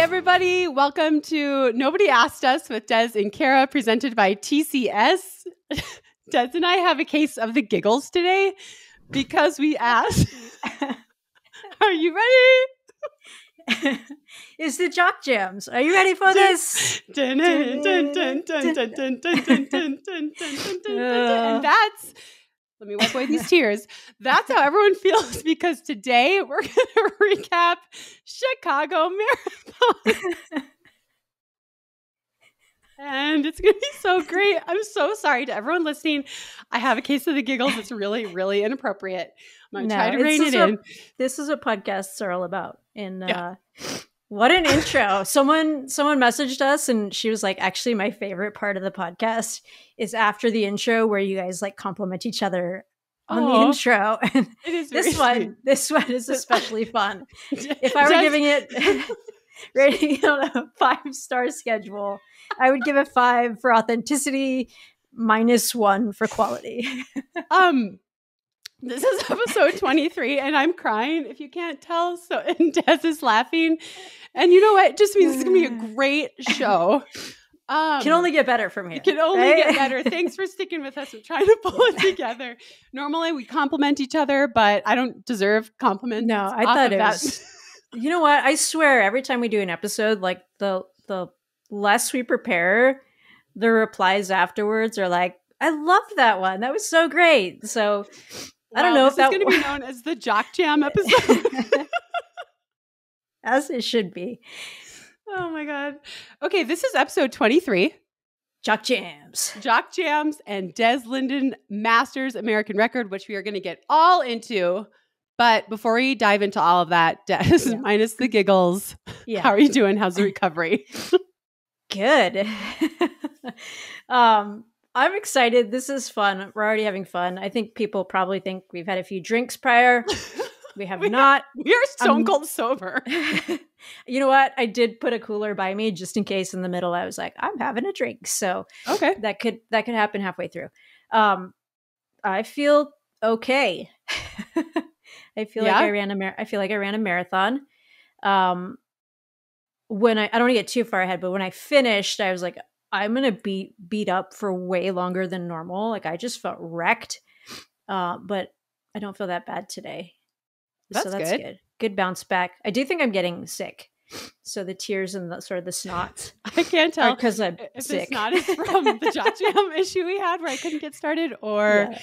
everybody. Welcome to Nobody Asked Us with Des and Kara, presented by TCS. Des and I have a case of the giggles today because we asked, are you ready? It's the Jock Jams. Are you ready for this? And that's, let me wipe away these tears. That's how everyone feels because today we're going to recap Chicago Marathon. And it's going to be so great. I'm so sorry to everyone listening. I have a case of the giggles. It's really, really inappropriate. I'm going to try to rein it in. This is what podcasts are all about. And what an intro. Someone messaged us and she was like, actually, my favorite part of the podcast is after the intro where you guys like compliment each other on the intro. And it is this one is especially fun. If I were giving it rating on a 5-star schedule, I would give it 5 for authenticity, -1 for quality. This is episode 23 and I'm crying if you can't tell. So, and Des is laughing. And you know what? It just means it's going to be a great show. Can only get better from here. It can only get better. Thanks for sticking with us. We're trying to pull it together. Normally we compliment each other, but I don't deserve compliments. No, I thought it was. You know what? I swear every time we do an episode, like the less we prepare, the replies afterwards are like, I loved that one. That was so great. So I don't know if that's going to be known as the Jock Jam episode. As it should be. Oh my God. Okay, this is episode 23. Jock Jams. Jock Jams and Des Linden Masters American Record, which we are going to get all into. But before we dive into all of that, Des, minus the giggles, how are you doing? How's the recovery? Good. I'm excited. This is fun. We're already having fun. I think people probably think we've had a few drinks prior. We have not. We are stone cold sober. You know what? I did put a cooler by me just in case in the middle. I was like, I'm having a drink. So okay, that could happen halfway through. I feel okay. I feel like I ran a marathon. When I don't want to get too far ahead, but when I finished, I was like, I'm gonna beat up for way longer than normal. Like I just felt wrecked. But I don't feel that bad today. That's good. Good bounce back. I do think I'm getting sick. So the tears and the sort of the snot. I can't tell because I'm if sick. The snot is from the Jock Jam issue we had where I couldn't get started, or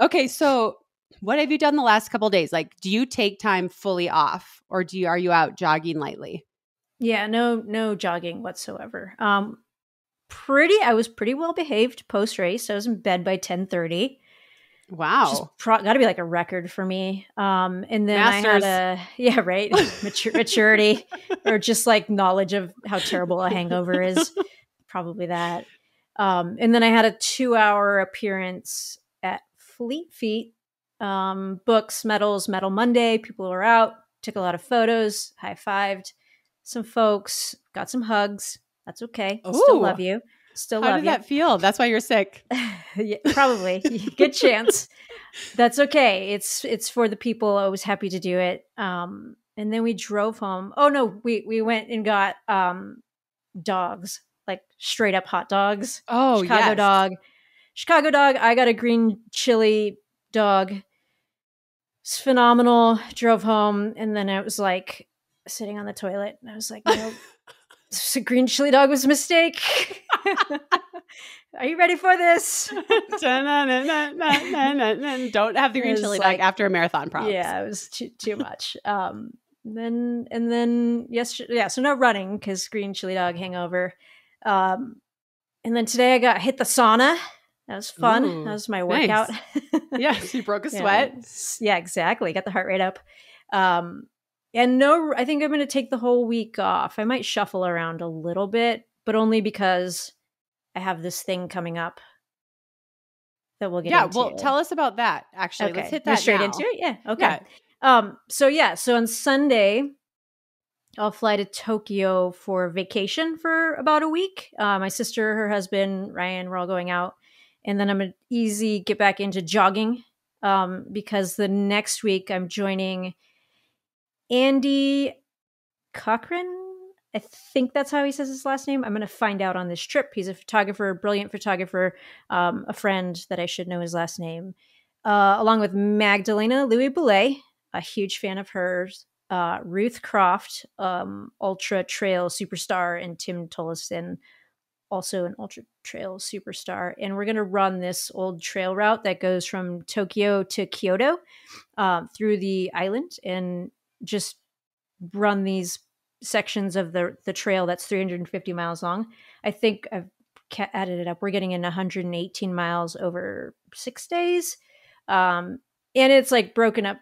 okay. So what have you done the last couple of days? Like, do you take time fully off, or are you out jogging lightly? Yeah, no jogging whatsoever. I was pretty well behaved post race. I was in bed by 10:30. Wow. Got to be like a record for me. And then Masters. I had maturity or just like knowledge of how terrible a hangover is. Probably that. And then I had a 2-hour appearance at Fleet Feet. Books, medals, Medal Monday. People were out, took a lot of photos, high-fived some folks, got some hugs. That's okay. I still love you. How did that feel? That's why you're sick. Yeah, probably. Good chance. That's okay. It's for the people. I was happy to do it. And then we drove home. Oh no, we went and got dogs, like straight up hot dogs. Oh, Chicago dog. I got a green chili dog. It's phenomenal. Drove home, and then I was like sitting on the toilet, and I was like, no. A green chili dog was a mistake. Are you ready for this? Don't have the green chili dog after a marathon promise. Yeah, it was too much. And then yesterday, so no running because green chili dog hangover. And then today I hit the sauna. That was fun. Ooh, that was my workout. Nice. Yes, you broke a sweat. Yeah, exactly. Got the heart rate up. And I think I'm going to take the whole week off. I might shuffle around a little bit, but only because I have this thing coming up that we'll get into. Yeah, well, tell us about that, actually. Okay. Let's hit that straight now. into it? Yeah, okay. Yeah. So on Sunday, I'll fly to Tokyo for vacation for about a week. My sister, her husband, Ryan, we're all going out. And then I'm going to get back into jogging because the next week I'm joining Andy Cochran. I think that's how he says his last name. I'm going to find out on this trip. He's a photographer, brilliant photographer, a friend that I should know his last name, along with Magdalena Louis Boulet, a huge fan of hers, Ruth Croft, ultra trail superstar, and Tim Tollefson, also an ultra trail superstar. And we're going to run this old trail route that goes from Tokyo to Kyoto through the island, and just run these sections of the trail that's 350 miles long. I think I've added it up. We're getting in 118 miles over 6 days. And it's like broken up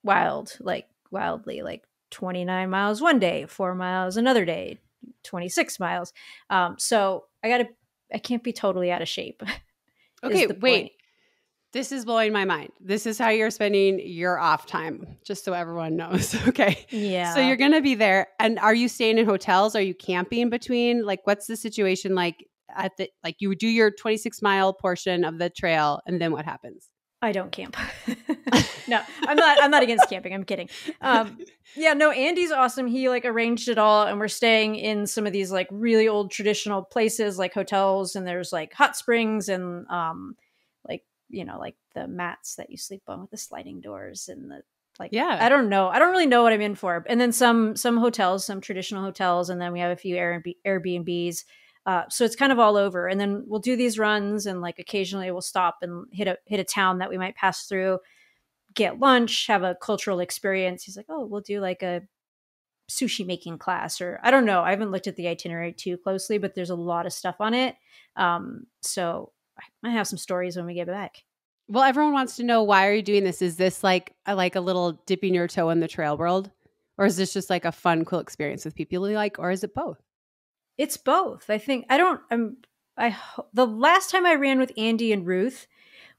wildly, like 29 miles one day, 4 miles another day, 26 miles. So I can't be totally out of shape. Okay, wait. This is blowing my mind. This is how you're spending your off time, just so everyone knows. Okay. Yeah. So you're going to be there. And are you staying in hotels? Are you camping between? Like, what's the situation like you do your 26-mile portion of the trail, and then what happens? I don't camp. No, I'm not against camping. I'm kidding. Yeah, no, Andy's awesome. He like arranged it all, and we're staying in some of these like really old traditional places, like hotels, and there's like hot springs and like the mats that you sleep on with the sliding doors and the I don't really know what I'm in for. And then some hotels, some traditional hotels, and then we have a few Airbnbs. So it's kind of all over. And then we'll do these runs, and like occasionally we'll stop and hit a town that we might pass through, get lunch, have a cultural experience. He's like, oh, we'll do like a sushi making class, or I don't know. I haven't looked at the itinerary too closely, but there's a lot of stuff on it. So I might have some stories when we get back. Well, everyone wants to know, why are you doing this? Is this like a little dipping your toe in the trail world? Or is this just like a fun, cool experience with people you like? Or is it both? It's both. I think the last time I ran with Andy and Ruth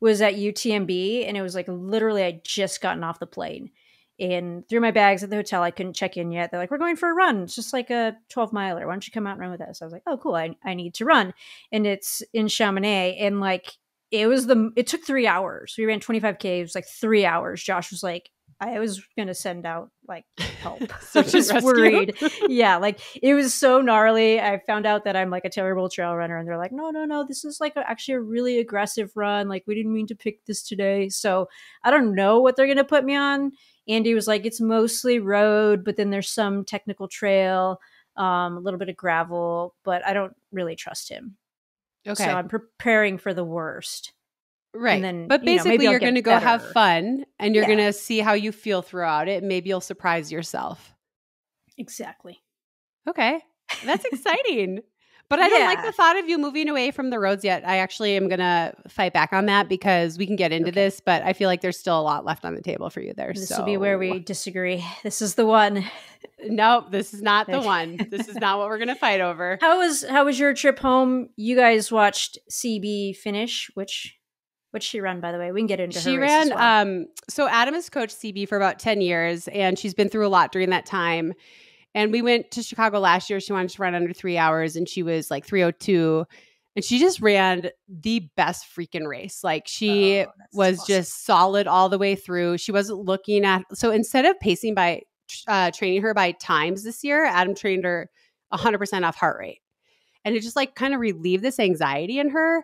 was at UTMB, and it was like literally I'd just gotten off the plane and threw my bags at the hotel. I couldn't check in yet. They're like, we're going for a run. It's just like a 12-miler. Why don't you come out and run with us? I was like, oh, cool. I need to run. And it's in Chamonix. And like, it took 3 hours. We ran 25K. It was like 3 hours. Josh was like, I was going to send out like help. So just worried. Yeah. Like it was so gnarly. I found out that I'm like a terrible trail runner, and they're like, no, this is like actually a really aggressive run. Like we didn't mean to pick this today. So I don't know what they're going to put me on. Andy was like, it's mostly road, but then there's some technical trail, a little bit of gravel, but I don't really trust him. Okay. So I'm preparing for the worst. Right. And then, but basically you're going to go have fun, and you're going to see how you feel throughout it. Maybe you'll surprise yourself. Exactly. Okay. That's exciting. But I don't like the thought of you moving away from the roads yet. I actually am going to fight back on that, because we can get into this, but I feel like there's still a lot left on the table for you there. This will be where we disagree. This is the one. Nope, this is not the one. This is not what we're going to fight over. How was your trip home? You guys watched CB finish, which she ran, by the way. We can get into her. She ran. Well. So Adam has coached CB for about 10 years, and she's been through a lot during that time. And we went to Chicago last year. She wanted to run under 3 hours, and she was like 3:02. And she just ran the best freaking race. Like she was awesome. Just solid all the way through. She wasn't looking at. So instead of pacing by training her by times this year, Adam trained her 100% off heart rate. And it just like kind of relieved this anxiety in her.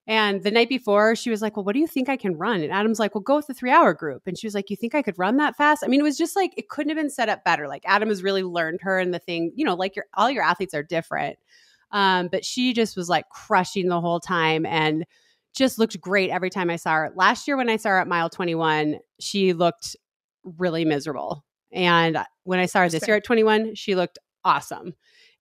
And the night before, she was like, well, what do you think I can run? And Adam's like, well, go with the 3 hour group. And she was like, you think I could run that fast? I mean, it was just like, it couldn't have been set up better. Like Adam has really learned her, and the thing, like all your athletes are different. But she just was like crushing the whole time and just looked great every time I saw her. Last year, when I saw her at mile 21, she looked really miserable. And when I saw her this year at 21, she looked awesome.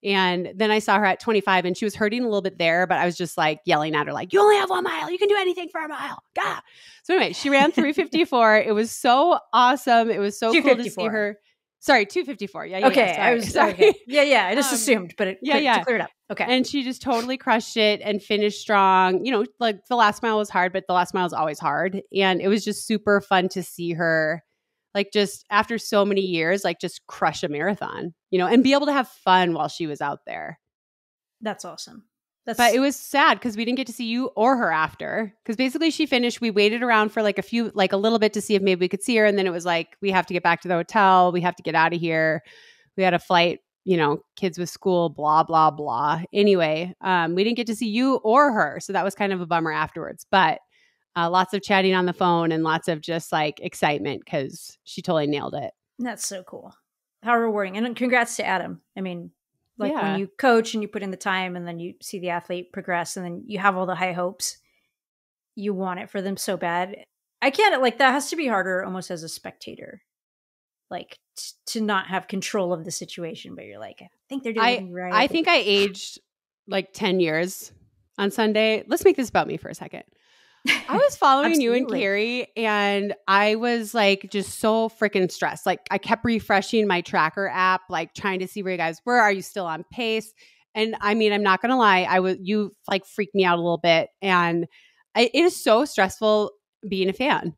And then I saw her at 25, and she was hurting a little bit there, but I was just like yelling at her, like, you only have 1 mile. You can do anything for a mile. Gah. So anyway, she ran 3:54. It was so awesome. It was so cool to see her. Sorry, 2:54. Yeah. Okay. Sorry. I was sorry. Okay. Yeah. I just assumed, but to clear it up. Okay. And she just totally crushed it and finished strong. Like the last mile was hard, but the last mile is always hard. And it was just super fun to see her, like just after so many years, like just crush a marathon, and be able to have fun while she was out there. That's awesome. But it was sad because we didn't get to see you or her after, because basically she finished. We waited around for like a little bit to see if maybe we could see her. And then it was like, we have to get back to the hotel. We have to get out of here. We had a flight kids with school, blah, blah, blah. Anyway, we didn't get to see you or her. So that was kind of a bummer afterwards, but lots of chatting on the phone and lots of just like excitement because she totally nailed it. That's so cool. How rewarding. And congrats to Adam. I mean, like Yeah. when you coach and you put in the time and then you see the athlete progress and then you have all the high hopes, you want it for them so bad. I can't, like, that has to be harder almost as a spectator, like to not have control of the situation, but you're like, I think they're doing right. I think I aged like 10 years on Sunday. Let's make this about me for a second. I was following you and Carrie, and I was like just so freaking stressed. Like I kept refreshing my tracker app, like trying to see where you guys were. Are you still on pace? And I mean, I'm not gonna lie, you like freaked me out a little bit, and it is so stressful being a fan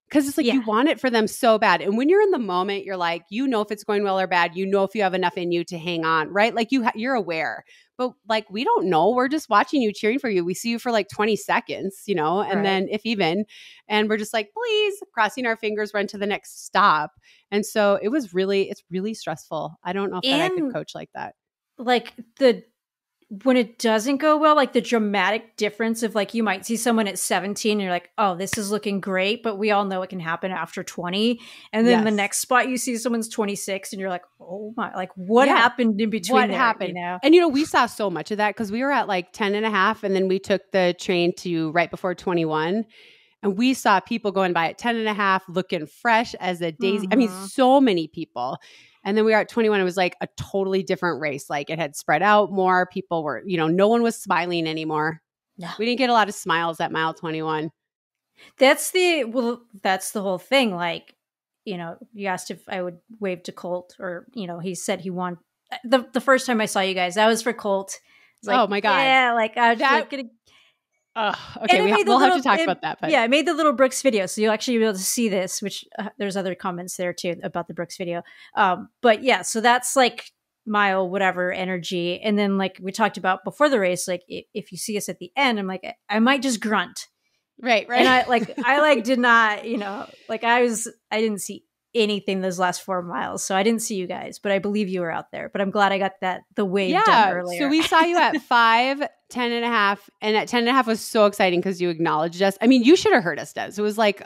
because it's like you want it for them so bad. And when you're in the moment, you're like, if it's going well or bad. If you have enough in you to hang on, right? Like you're aware. But like, we don't know. We're just watching you, cheering for you. We see you for like 20 seconds, and right. Then if even, and we're just like, please, crossing our fingers, run to the next stop. And so it's really stressful. I don't know if I could coach like that. Like when it doesn't go well, like the dramatic difference of like, you might see someone at 17 and you're like, oh, this is looking great, but we all know it can happen after 20. And then the next spot you see someone's 26 and you're like, oh my, like what happened in between? What happened? And we saw so much of that because we were at like 10 and a half and then we took the train to right before 21. And we saw people going by at 10 and a half, looking fresh as a daisy. I mean, so many people. And then we were at 21. It was like a totally different race. Like it had spread out more. People were, no one was smiling anymore. No. We didn't get a lot of smiles at mile 21. That's the whole thing. Like, you asked if I would wave to Colt or, he said he won. The first time I saw you guys, that was for Colt. Like, oh my God. Yeah. Like I was like going to. Okay, we'll have to talk about that. But. Yeah, I made the little Brooks video, so you'll actually be able to see this, which there's other comments there too about the Brooks video. But yeah, so that's like mile whatever energy. And then like we talked about before the race, like if you see us at the end, I'm like, I might just grunt. Right. And I did not, like I didn't see anything those last 4 miles. So I didn't see you guys, but I believe you were out there. But I'm glad I got the wave done earlier. So we saw you at 5, 10 and a half. And at 10 and a half was so exciting because you acknowledged us. I mean, you should have heard us, Des. It was like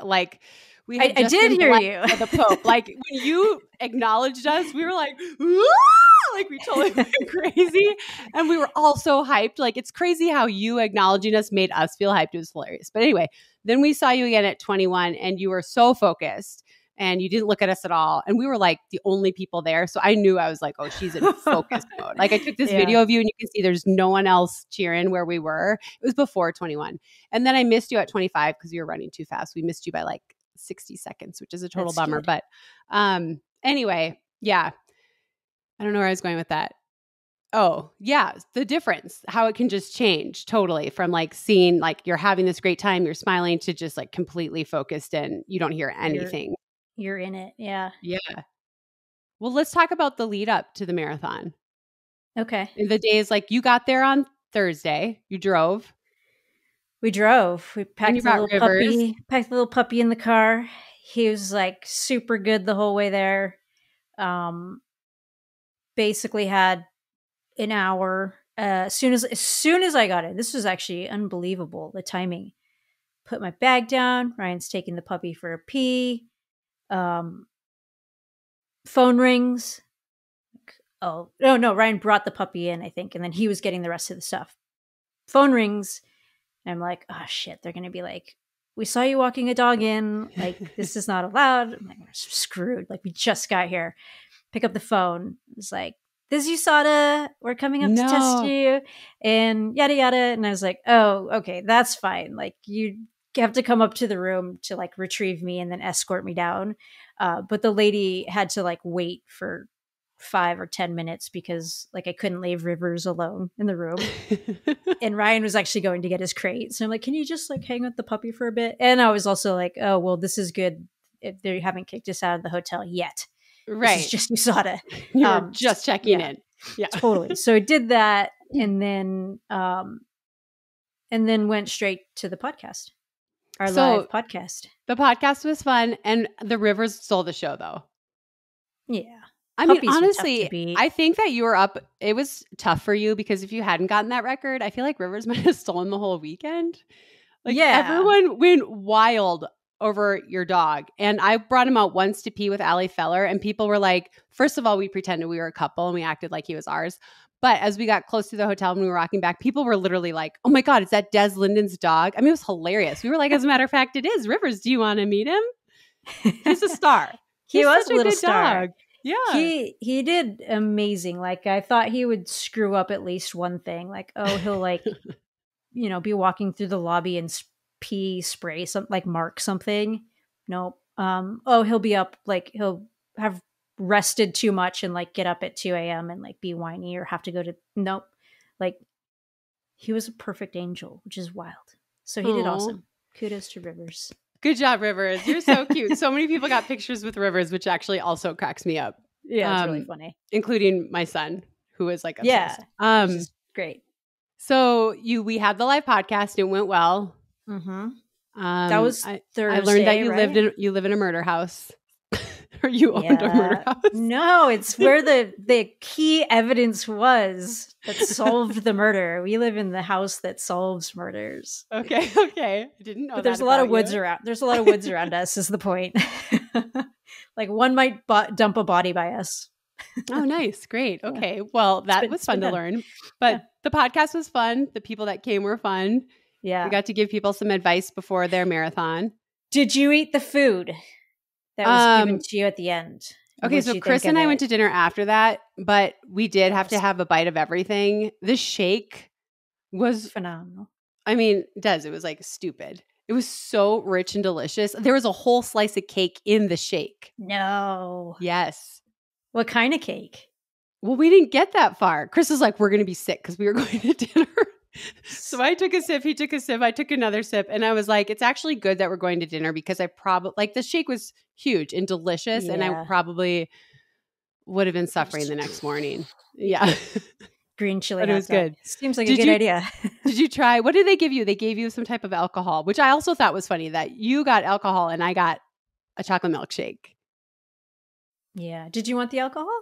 we had I did hear you. The Pope. Like when you acknowledged us, we were like, "Whoa!" Like we totally went crazy. And we were all so hyped. Like it's crazy how you acknowledging us made us feel hyped. It was hilarious. But anyway, then we saw you again at 21 and you were so focused. And you didn't look at us at all. And we were like the only people there. So I knew I was like, oh, she's in focus mode. Like I took this video of you and you can see there's no one else cheering where we were. It was before 21. And then I missed you at 25 because you were running too fast. We missed you by like 60 seconds, which is a total bummer. Good. But anyway, yeah. I don't know where I was going with that. Oh, yeah. The difference, how it can just change totally from like seeing like you're having this great time, you're smiling to just like completely focused and you don't hear anything. You're in it. Yeah. Yeah. Well, let's talk about the lead up to the marathon. Okay. The days like you got there on Thursday, you drove. We drove. We packed the little puppy in the car. He was like super good the whole way there. Basically had an hour. As soon as I got it, this was actually unbelievable. The timing. Put my bag down. Ryan's taking the puppy for a pee. Phone rings. Oh, no, Ryan brought the puppy in, I think, and then he was getting the rest of the stuff. Phone rings, and I'm like, oh shit, they're gonna be like, we saw you walking a dog in, like, this is not allowed. I'm like, we're screwed. Like, we just got here. Pick up the phone. It's like, this is USADA. We're coming up to test you, and yada yada. And I was like, oh, okay, that's fine. Like, you have to come up to the room to like retrieve me and then escort me down. But the lady had to like wait for 5 or 10 minutes because like I couldn't leave Rivers alone in the room. And Ryan was actually going to get his crate. So I'm like, can you just like hang with the puppy for a bit? And I was also like, oh, well, this is good. If they haven't kicked us out of the hotel yet. Right. This is just USADA. You're just checking in. Yeah, totally. So I did that and then went straight to the podcast. Our live podcast. The podcast was fun and the Rivers stole the show though. Yeah. I mean, Puppies are tough to honestly, beat. I think that you were up. It was tough for you because if you hadn't gotten that record, I feel like Rivers might have stolen the whole weekend. Like Yeah. everyone went wild over your dog. And I brought him out once to pee with Allie Feller, and people were like, first of all, we pretended we were a couple and we acted like he was ours. But as we got close to the hotel and we were walking back, people were literally like, oh my God, is that Des Linden's dog? I mean, it was hilarious. We were like, as a matter of fact, it is. Rivers, do you want to meet him? He's a star. He was such a little good star. dog. Yeah. He did amazing. Like I thought he would screw up at least one thing. Like, oh, he'll like, be walking through the lobby and pee spray something, like mark something. Nope. He'll be up, like he'll have rested too much and like get up at 2 a.m. and like be whiny or have to go to nope. Like he was a perfect angel, which is wild. So he did awesome. Kudos to Rivers. Good job, Rivers. You're so cute. So many people got pictures with Rivers, which actually also cracks me up. Yeah, it's really funny. Including my son, who is like obsessed. Yeah, which is great. So we had the live podcast. It went well. Mm-hmm. That was Thursday. I learned that you live in a murder house, or you owned a murder house. No, it's where the key evidence was that solved the murder. We live in the house that solves murders. Okay. I didn't know. But there's a lot of woods around. There's a lot of woods around us. Is the point? Like one might dump a body by us. Oh, nice. Great. Okay. Well, that was fun to learn. But the podcast was fun. The people that came were fun. Yeah. We got to give people some advice before their marathon. Did you eat the food that was given to you at the end? Okay, so Chris and I went to dinner after that, but we did have to have a bite of everything. The shake was phenomenal. I mean, it was like stupid. It was so rich and delicious. There was a whole slice of cake in the shake. No. Yes. What kind of cake? Well, we didn't get that far. Chris was like, we're going to be sick because we were going to dinner. So I took a sip, he took a sip, I took another sip, and I was like, it's actually good that we're going to dinner because I probably, like, the shake was huge and delicious, and I probably would have been suffering the next morning. Yeah. Green chili. But it was good. Seems like a good idea. Did you try? What did they give you? They gave you some type of alcohol, which I also thought was funny that you got alcohol and I got a chocolate milkshake. Yeah. Did you want the alcohol?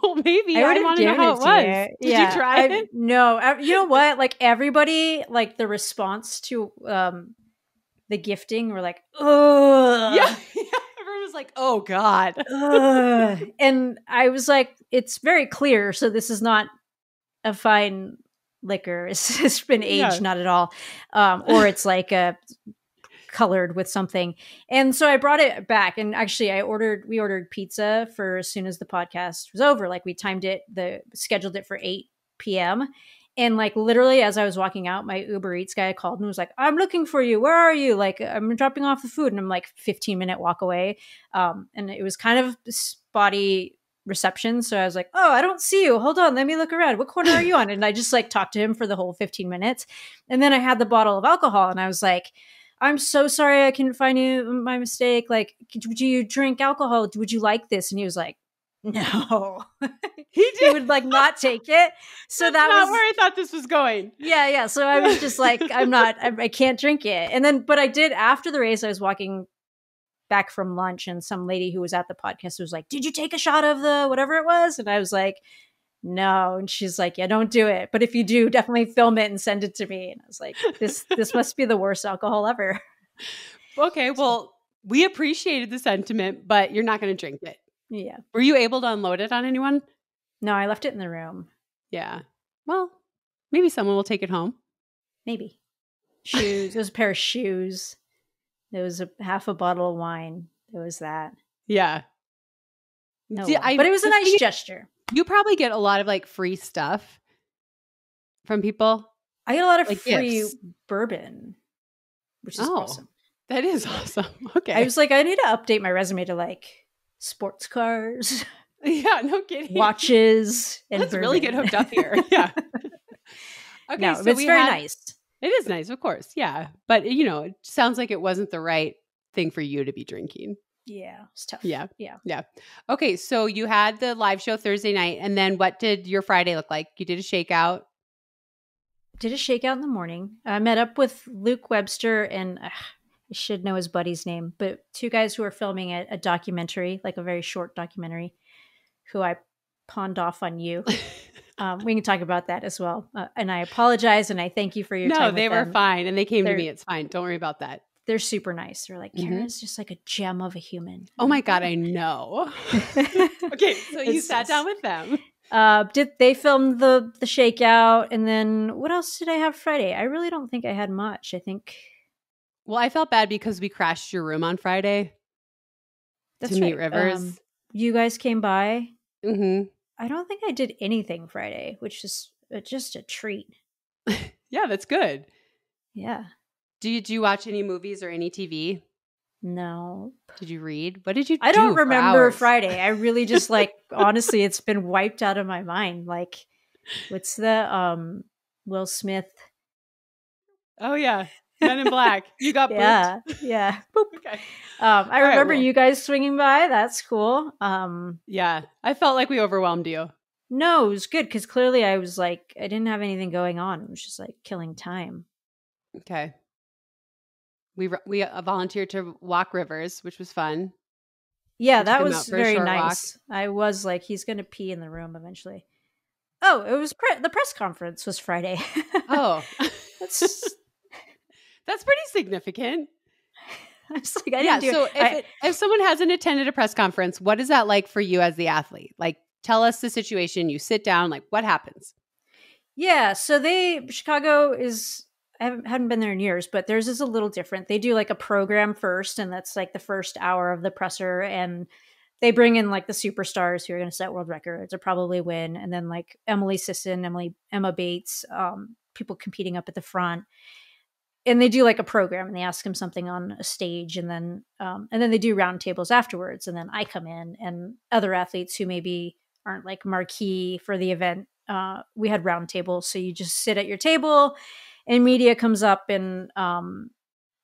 Well, maybe. I want to know how it was. Did you try it? No. You know what? Like everybody, like the response to the gifting were like, oh. Yeah. Everyone was like, oh God. And I was like, it's very clear. So this is not a fine liquor. It's been aged, not at all. Or it's like colored with something. And so I brought it back, and actually we ordered pizza for as soon as the podcast was over. Like we timed it, scheduled it for 8 p.m. And like literally as I was walking out, my Uber Eats guy called and was like, I'm looking for you. Where are you? Like I'm dropping off the food. And I'm like 15-minute walk away. And it was kind of spotty reception. So I was like, oh, I don't see you. Hold on. Let me look around. What corner are you on? And I just like talked to him for the whole 15 minutes. And then I had the bottle of alcohol and I was like, I'm so sorry I couldn't find you. My mistake. Like, do you drink alcohol? Would you like this? And he was like, no. He would like not take it. So That's that not was where I thought this was going. Yeah. So I was just like, I can't drink it. And then, but I did after the race, I was walking back from lunch and some lady who was at the podcast was like, did you take a shot of the whatever it was? And I was like, no. And she's like, yeah, don't do it. But if you do, definitely film it and send it to me. And I was like, this must be the worst alcohol ever. Okay. Well, we appreciated the sentiment, but you're not going to drink it. Yeah. Were you able to unload it on anyone? No, I left it in the room. Yeah. Well, maybe someone will take it home. Maybe. Shoes. It was a pair of shoes. There was half a bottle of wine. There was that. Yeah. No, but it was a nice gesture. You probably get a lot of like free stuff from people. I get a lot of like free gifts. Bourbon, which is awesome. That is awesome. Okay. I was like, I need to update my resume to like sports cars. Yeah, no kidding. Watches. And let's bourbon. really get hooked up here. Yeah. Okay, no, so it's very nice. It is nice, of course. Yeah. But, it sounds like it wasn't the right thing for you to be drinking. Yeah, it's tough. Yeah. Okay, so you had the live show Thursday night, and then what did your Friday look like? You did a shakeout. Did a shakeout in the morning. I met up with Luke Webster and I should know his buddy's name, but two guys who are filming a documentary, like a very short documentary. who I pawned off on you. We can talk about that as well. And I apologize and I thank you for your time. No, they were them. fine. And they came to me. It's fine. Don't worry about that. They're super nice. They're like, Kara's just like a gem of a human. Oh my God, I know. Okay, so you sat down with them. Did they film the shakeout? And then what else did I have Friday? I really don't think I had much. I think. Well, I felt bad because we crashed your room on Friday. That's to right. meet Rivers. You guys came by. Mm-hmm. I don't think I did anything Friday, which is just a treat. Yeah, that's good. Yeah. Did you watch any movies or any TV? No. Did you read? What did you do? I don't remember hours? Friday. I really just honestly, it's been wiped out of my mind. Like, what's the Will Smith? Oh yeah, Men in Black. You got booped? Yeah. Boop. Okay. I remember you guys swinging by. That's cool. Yeah, I felt like we overwhelmed you. No, it was good because clearly I was like, I didn't have anything going on. It was just like killing time. Okay. We volunteered to walk Rivers, which was fun. Yeah, that was very nice. Walk. I was like, he's going to pee in the room eventually. Oh, it was the press conference was Friday. Oh, that's pretty significant. I was like, I didn't do so it. If someone hasn't attended a press conference, what is that like for you as the athlete? Like, tell us the situation. You sit down, like, what happens? Yeah, so Chicago is. I haven't been there in years, but theirs is a little different. They do like a program first, and that's like the first hour of the presser, and they bring in like the superstars who are going to set world records or probably win, and then like Emily Sisson, Emma Bates, people competing up at the front, and they do like a program, and they ask them something on a stage, and then they do roundtables afterwards, and then I come in, and other athletes who maybe aren't like marquee for the event. We had roundtables, so you just sit at your table. And media comes up, and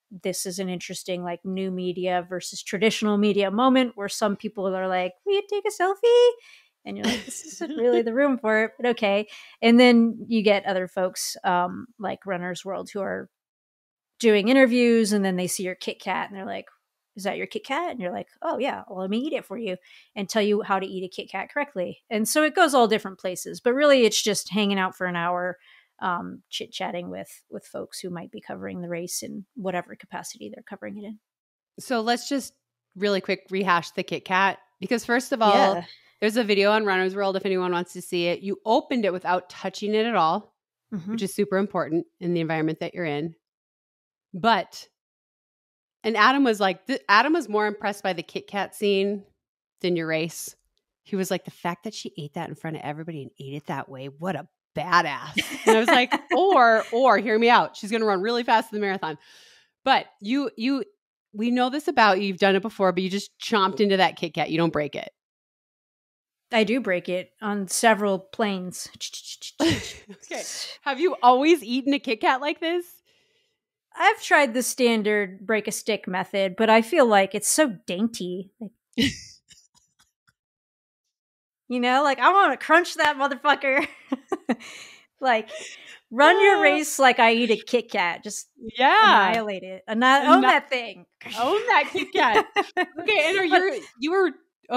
this is an interesting like new media versus traditional media moment where some people are like, "Will you take a selfie?" And you're like, "This isn't really the room for it," but okay. And then you get other folks like Runner's World who are doing interviews, and then they see your Kit Kat, and they're like, "Is that your Kit Kat?" And you're like, "Oh yeah, well, let me eat it for you and tell you how to eat a Kit Kat correctly." And so it goes all different places, but really it's just hanging out for an hour. Chit-chatting with folks who might be covering the race in whatever capacity they're covering it in. So let's just really quick rehash the Kit Kat, because first of all, there's a video on Runner's World if anyone wants to see it. You opened it without touching it at all, which is super important in the environment that you're in. And Adam was like, Adam was more impressed by the Kit Kat scene than your race. He was like, the fact that she ate that in front of everybody and ate it that way, what a badass. And I was like, or hear me out. She's going to run really fast in the marathon. But we know this about you. You've done it before, but you just chomped into that Kit Kat. You don't break it. I do break it on several planes. Okay. Have you always eaten a Kit Kat like this? I've tried the standard break a stick method, but I feel like it's so dainty. You know, like I want to crunch that motherfucker. Like run your race like I eat a Kit Kat. Just annihilate it. Own that thing. Own that Kit Kat. Okay, and you were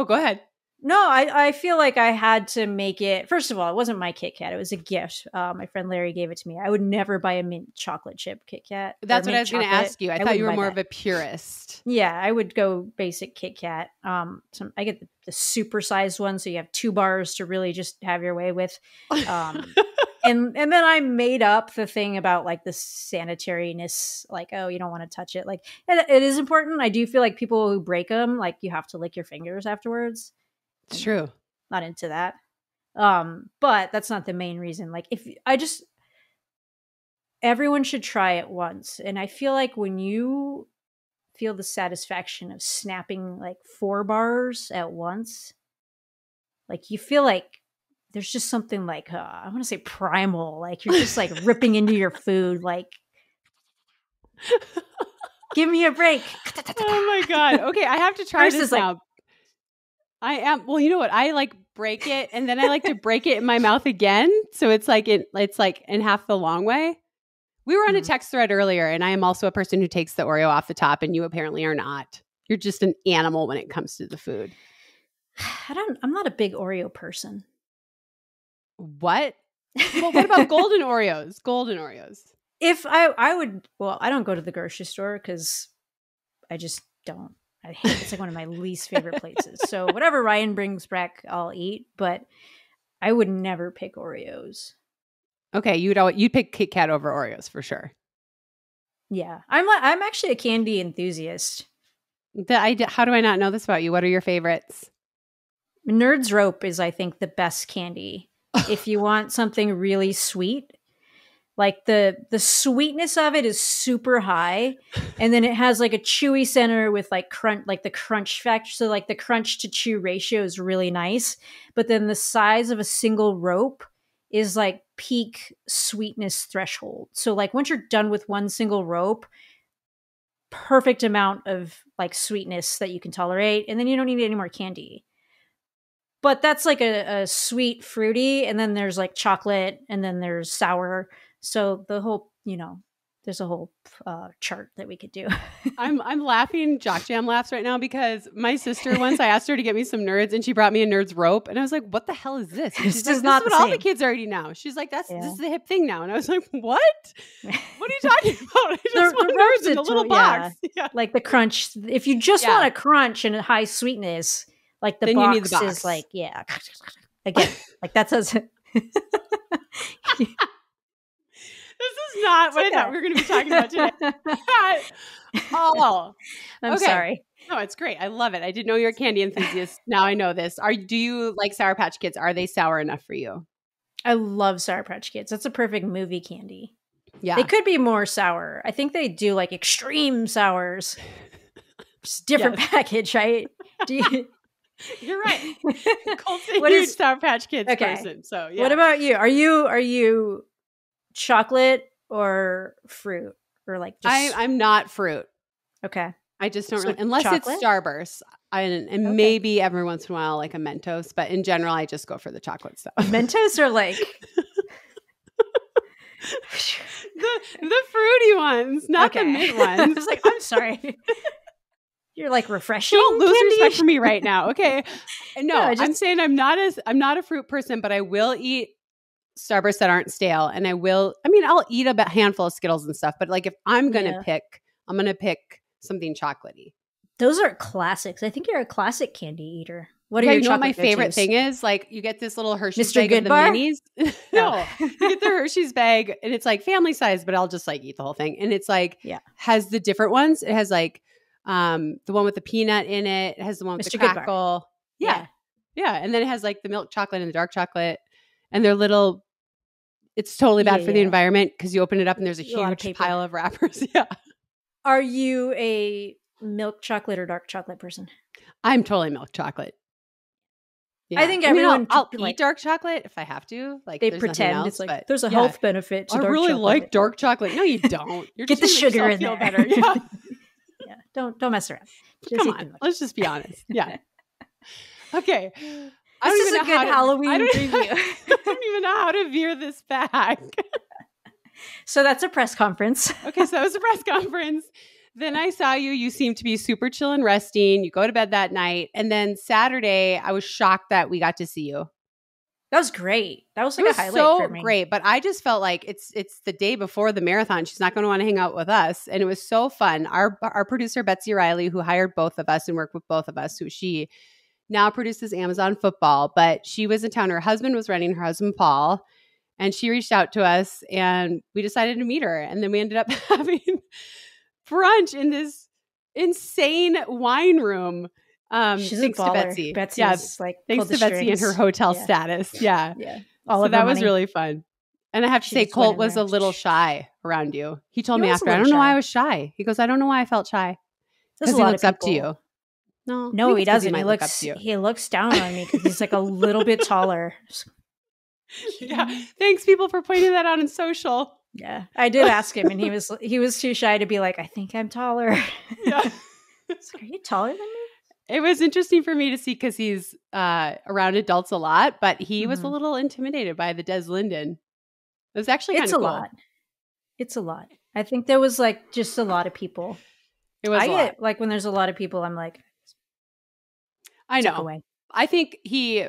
go ahead. No, I feel like I had to make it. First of all, it wasn't my Kit Kat. It was a gift. My friend Larry gave it to me. I would never buy a mint chocolate chip Kit Kat. That's what I was going to ask you. I thought you were more of a purist. Yeah, I would go basic Kit Kat. I get the supersized one, so you have 2 bars to really just have your way with. And then I made up the thing about like the sanitariness, like, oh, you don't want to touch it. Like it is important. I do feel like people who break them, like you have to lick your fingers afterwards. It's true. Not into that. But that's not the main reason. Like everyone should try it once. And I feel like when you feel the satisfaction of snapping like 4 bars at once, like you feel like there's just something like, I want to say primal. Like you're just like ripping into your food. Like, give me a break. Oh my God. Okay. I have to try this now. I am. Well, you know what? I like break it and then I like to break it in my mouth again. So it's like in half the long way. We were on a text thread earlier, and I am also a person who takes the Oreo off the top, and you apparently are not. You're just an animal when it comes to the food. I'm not a big Oreo person. What? Well, what about golden Oreos? Golden Oreos. If I would, well, I don't go to the grocery store because I just don't. I hate it. It's like one of my least favorite places. So whatever Ryan brings back, I'll eat. But I would never pick Oreos. Okay, you'd pick Kit Kat over Oreos for sure. Yeah, I'm actually a candy enthusiast. How do I not know this about you? What are your favorites? Nerds Rope is, I think, the best candy. If you want something really sweet, like the sweetness of it is super high, and then it has like a chewy center with like crunch, like the crunch factor. So like the crunch to chew ratio is really nice, but then the size of a single rope is like peak sweetness threshold. So like once you're done with one single rope, perfect amount of like sweetness that you can tolerate, and then you don't need any more candy. But that's like a sweet fruity, and then there's like chocolate, and then there's sour. So the whole, there's a whole chart that we could do. I'm laughing jock jam laughs right now because my sister once I asked her to get me some Nerds and she brought me a Nerds Rope and I was like, what the hell is this? And she's This like, is not this is the what all same. the kids are eating now. She's like, this is the hip thing now. And I was like, what? What are you talking about? I just want Nerds in a little box. Yeah. Like the crunch. If you just want a crunch and a high sweetness, like the then box, you need the box is like, again, like that says. This is not what I thought we were going to be talking about today. At all. I'm sorry. No, it's great. I love it. I didn't know you're a candy enthusiast. Now I know this. Do you like Sour Patch Kids? Are they sour enough for you? I love Sour Patch Kids. That's a perfect movie candy. Yeah. They could be more sour. I think they do like extreme sours. Just different package, right? You're right. Colt's a huge Sour Patch Kids person. So yeah. What about you? Are you chocolate or fruit, or like just... I'm not fruit. Okay. I just don't really, unless it's Starburst and maybe every once in a while like a Mentos, but in general I just go for the chocolate stuff. Mentos are like the fruity ones, not the mint ones. I was like, I'm sorry. You're like refreshing. Don't lose candy? respect for me right now. Okay. No, I'm saying I'm not a fruit person, but I will eat Starbursts that aren't stale. And I'll eat a handful of Skittles and stuff, but like if I'm going to pick, I'm going to pick something chocolatey. Those are classics. I think you're a classic candy eater. What are you your know what my favorite go-tos? thing is? Like you get this little Hershey's Mr. bag of the Goodbar? minis. No, you get the Hershey's bag and it's like family size, but I'll just like eat the whole thing. And it's like, has the different ones. It has like the one with the peanut in it. It has the one with Mr. the crackle. Yeah. And then it has like the milk chocolate and the dark chocolate and they're little, it's totally bad for the environment because you open it up and there's a huge pile of wrappers. Yeah. Are you a milk chocolate or dark chocolate person? I'm totally milk chocolate. Yeah. I think everyone. I'll eat dark chocolate if I have to. Like they there's pretend else, it's like but, there's a health benefit to I dark really chocolate. like dark chocolate. No, you don't. You're Get the just sugar in feel there. better. Yeah. Don't mess around. Come on. Let's just be honest. Yeah. Okay. This is a good Halloween preview. I don't even know how to veer this back. So that's a press conference. Okay, so that was a press conference. Then I saw you. You seemed to be super chill and resting. You go to bed that night. And then Saturday, I was shocked that we got to see you. That was great. That was like a highlight for me. Great. But I just felt like it's the day before the marathon. She's not going to want to hang out with us. And it was so fun. Our producer, Betsy Riley, who hired both of us and worked with both of us, who she now produces Amazon Football. But she was in town. Her husband was running, her husband, Paul. And she reached out to us and we decided to meet her. And then we ended up having brunch in this insane wine room. She's thanks a baller. to Betsy. Betsy's like thanks to Betsy and her hotel status. Yeah. So that was really fun. And I have to say, Colt was a little shy around you. He told me after, I don't know why I was shy. He goes, I don't know why I felt shy. Because he looks up to you. No, he doesn't. He looks down on me because he's like a little bit taller. Yeah. Thanks, people, for pointing that out on social. Yeah. I did ask him and he was too shy to be like, I think I'm taller. Yeah. It's like, are you taller than me? It was interesting for me to see because he's around adults a lot, but he was a little intimidated by the Des Linden. It was actually kind of cool. It's a lot. I think there was like just a lot of people. It was I get like when there's a lot of people, I'm like, I know. I think he